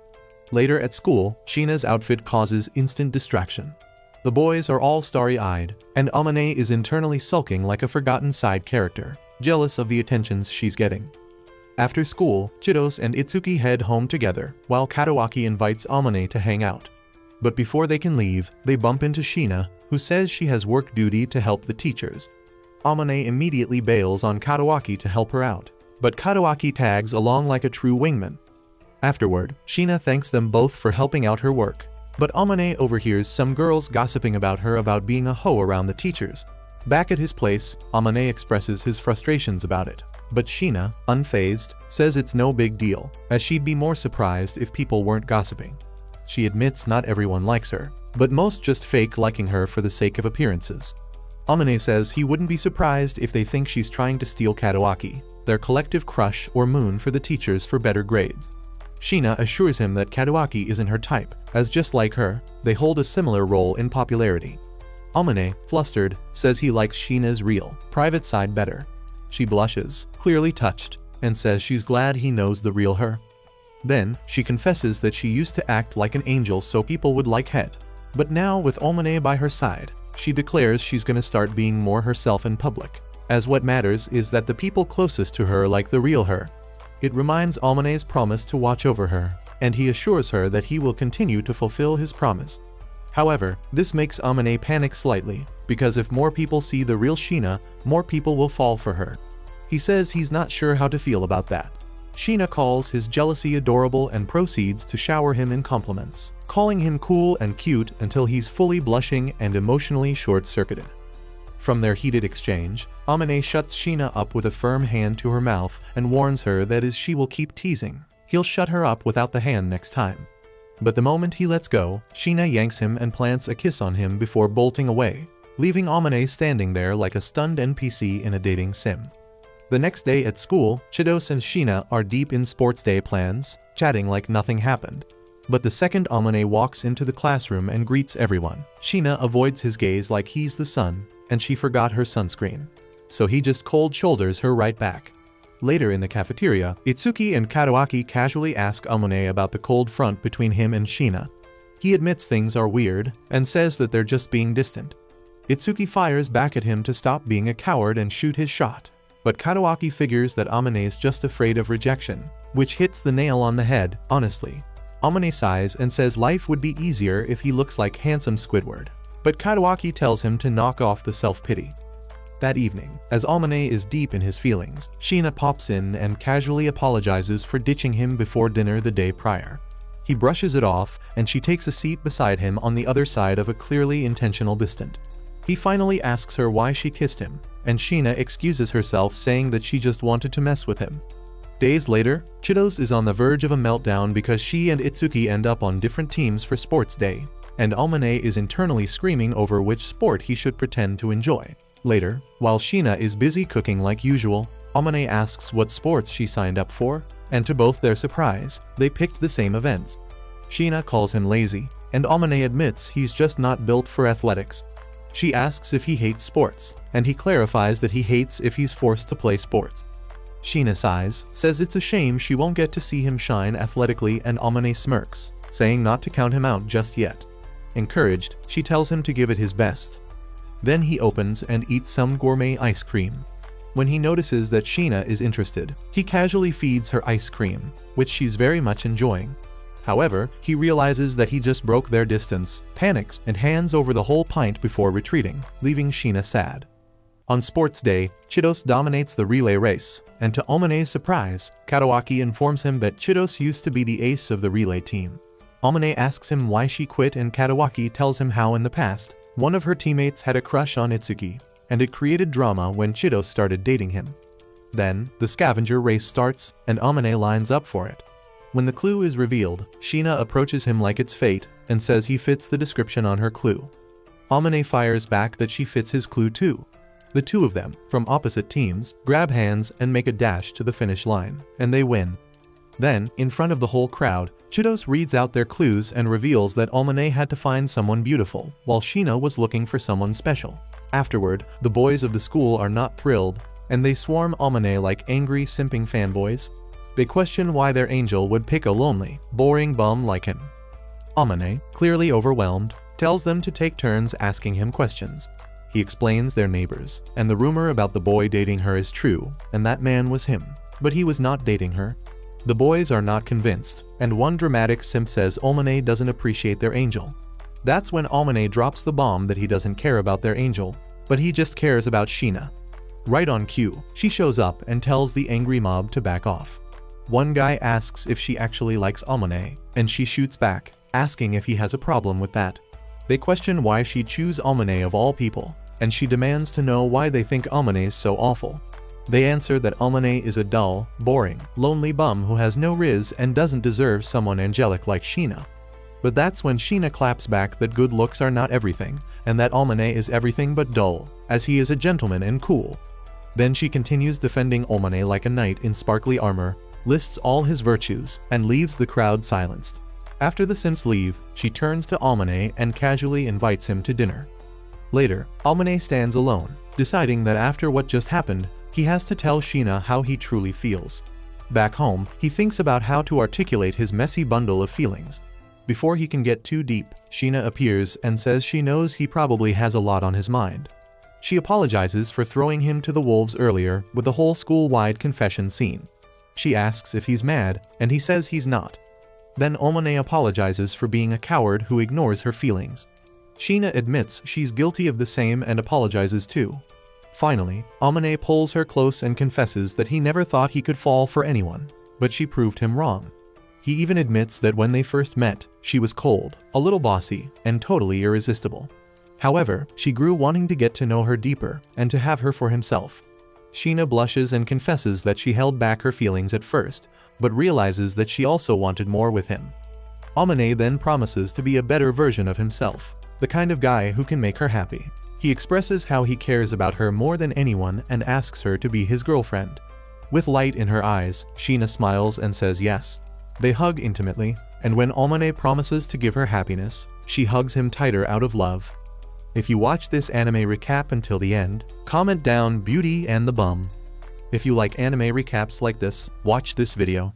S1: Later at school, Sheena's outfit causes instant distraction. The boys are all starry-eyed, and Amane is internally sulking like a forgotten side character, jealous of the attentions she's getting. After school, Chidose and Itsuki head home together, while Katawaki invites Amane to hang out. But before they can leave, they bump into Sheena, who says she has work duty to help the teachers. Amane immediately bails on Katawaki to help her out, but Katawaki tags along like a true wingman. Afterward, Sheena thanks them both for helping out her work, but Amane overhears some girls gossiping about her about being a hoe around the teachers. Back at his place, Amane expresses his frustrations about it, but Sheena, unfazed, says it's no big deal, as she'd be more surprised if people weren't gossiping. She admits not everyone likes her, but most just fake liking her for the sake of appearances. Amane says he wouldn't be surprised if they think she's trying to steal Katawaki, their collective crush or moon for the teachers for better grades. Sheena assures him that Katawaki isn't her type, as just like her, they hold a similar role in popularity. Amane, flustered, says he likes Sheena's real, private side better. She blushes, clearly touched, and says she's glad he knows the real her. Then, she confesses that she used to act like an angel so people would like Het. But now with Amane by her side, she declares she's gonna start being more herself in public, as what matters is that the people closest to her like the real her. It reminds Amane's promise to watch over her, and he assures her that he will continue to fulfill his promise. However, this makes Amane panic slightly, because if more people see the real Sheena, more people will fall for her. He says he's not sure how to feel about that. Sheena calls his jealousy adorable and proceeds to shower him in compliments, calling him cool and cute until he's fully blushing and emotionally short-circuited. From their heated exchange, Amane shuts Sheena up with a firm hand to her mouth and warns her that as she will keep teasing, he'll shut her up without the hand next time. But the moment he lets go, Sheena yanks him and plants a kiss on him before bolting away, leaving Amane standing there like a stunned NPC in a dating sim. The next day at school, Chidose and Sheena are deep in sports day plans, chatting like nothing happened. But the second Amane walks into the classroom and greets everyone, Sheena avoids his gaze like he's the sun, and she forgot her sunscreen. So he just cold shoulders her right back. Later in the cafeteria, Itsuki and Katawaki casually ask Amane about the cold front between him and Sheena. He admits things are weird, and says that they're just being distant. Itsuki fires back at him to stop being a coward and shoot his shot. But Katawaki figures that Amane's just afraid of rejection, which hits the nail on the head, honestly. Amane sighs and says life would be easier if he looks like handsome Squidward. But Katawaki tells him to knock off the self-pity. That evening, as Amane is deep in his feelings, Sheena pops in and casually apologizes for ditching him before dinner the day prior. He brushes it off, and she takes a seat beside him on the other side of a clearly intentional distant. He finally asks her why she kissed him, and Sheena excuses herself saying that she just wanted to mess with him. Days later, Chidose is on the verge of a meltdown because she and Itsuki end up on different teams for sports day, and Amane is internally screaming over which sport he should pretend to enjoy. Later, while Sheena is busy cooking like usual, Amane asks what sports she signed up for, and to both their surprise, they picked the same events. Sheena calls him lazy, and Amane admits he's just not built for athletics. She asks if he hates sports, and he clarifies that he hates if he's forced to play sports. Sheena sighs, says it's a shame she won't get to see him shine athletically, and Amane smirks, saying not to count him out just yet. Encouraged, she tells him to give it his best. Then he opens and eats some gourmet ice cream. When he notices that Sheena is interested, he casually feeds her ice cream, which she's very much enjoying. However, he realizes that he just broke their distance, panics, and hands over the whole pint before retreating, leaving Sheena sad. On sports day, Chidose dominates the relay race, and to Amane's surprise, Katawaki informs him that Chidose used to be the ace of the relay team. Amane asks him why she quit, and Katawaki tells him how in the past, one of her teammates had a crush on Itsuki, and it created drama when Chidose started dating him. Then, the scavenger race starts, and Amane lines up for it. When the clue is revealed, Sheena approaches him like it's fate, and says he fits the description on her clue. Amane fires back that she fits his clue too. The two of them, from opposite teams, grab hands and make a dash to the finish line, and they win. Then, in front of the whole crowd, Chitos reads out their clues and reveals that Omane had to find someone beautiful, while Sheena was looking for someone special. Afterward, the boys of the school are not thrilled, and they swarm Omane like angry, simping fanboys. They question why their angel would pick a lonely, boring bum like him. Omane, clearly overwhelmed, tells them to take turns asking him questions. He explains they're neighbors, and the rumor about the boy dating her is true, and that man was him. But he was not dating her. The boys are not convinced, and one dramatic simp says Omane doesn't appreciate their angel. That's when Omane drops the bomb that he doesn't care about their angel, but he just cares about Sheena. Right on cue, she shows up and tells the angry mob to back off. One guy asks if she actually likes Omane, and she shoots back, asking if he has a problem with that. They question why she'd choose Omane of all people, and she demands to know why they think Omane is so awful. They answer that Omane is a dull, boring, lonely bum who has no riz and doesn't deserve someone angelic like Sheena. But that's when Sheena claps back that good looks are not everything, and that Omane is everything but dull, as he is a gentleman and cool. Then she continues defending Omane like a knight in sparkly armor, lists all his virtues, and leaves the crowd silenced. After the simps leave, she turns to Omane and casually invites him to dinner. Later, Omane stands alone, deciding that after what just happened, he has to tell Sheena how he truly feels. Back home, he thinks about how to articulate his messy bundle of feelings. Before he can get too deep, Sheena appears and says she knows he probably has a lot on his mind. She apologizes for throwing him to the wolves earlier with the whole school-wide confession scene. She asks if he's mad, and he says he's not. Then Omane apologizes for being a coward who ignores her feelings. Sheena admits she's guilty of the same and apologizes too. Finally, Omane pulls her close and confesses that he never thought he could fall for anyone, but she proved him wrong. He even admits that when they first met, she was cold, a little bossy, and totally irresistible. However, she grew wanting to get to know her deeper and to have her for himself. Sheena blushes and confesses that she held back her feelings at first, but realizes that she also wanted more with him. Omane then promises to be a better version of himself, the kind of guy who can make her happy. He expresses how he cares about her more than anyone and asks her to be his girlfriend. With light in her eyes, Sheena smiles and says yes. They hug intimately, and when Omane promises to give her happiness, she hugs him tighter out of love. If you watch this anime recap until the end, comment down Beauty and the Bum. If you like anime recaps like this, watch this video.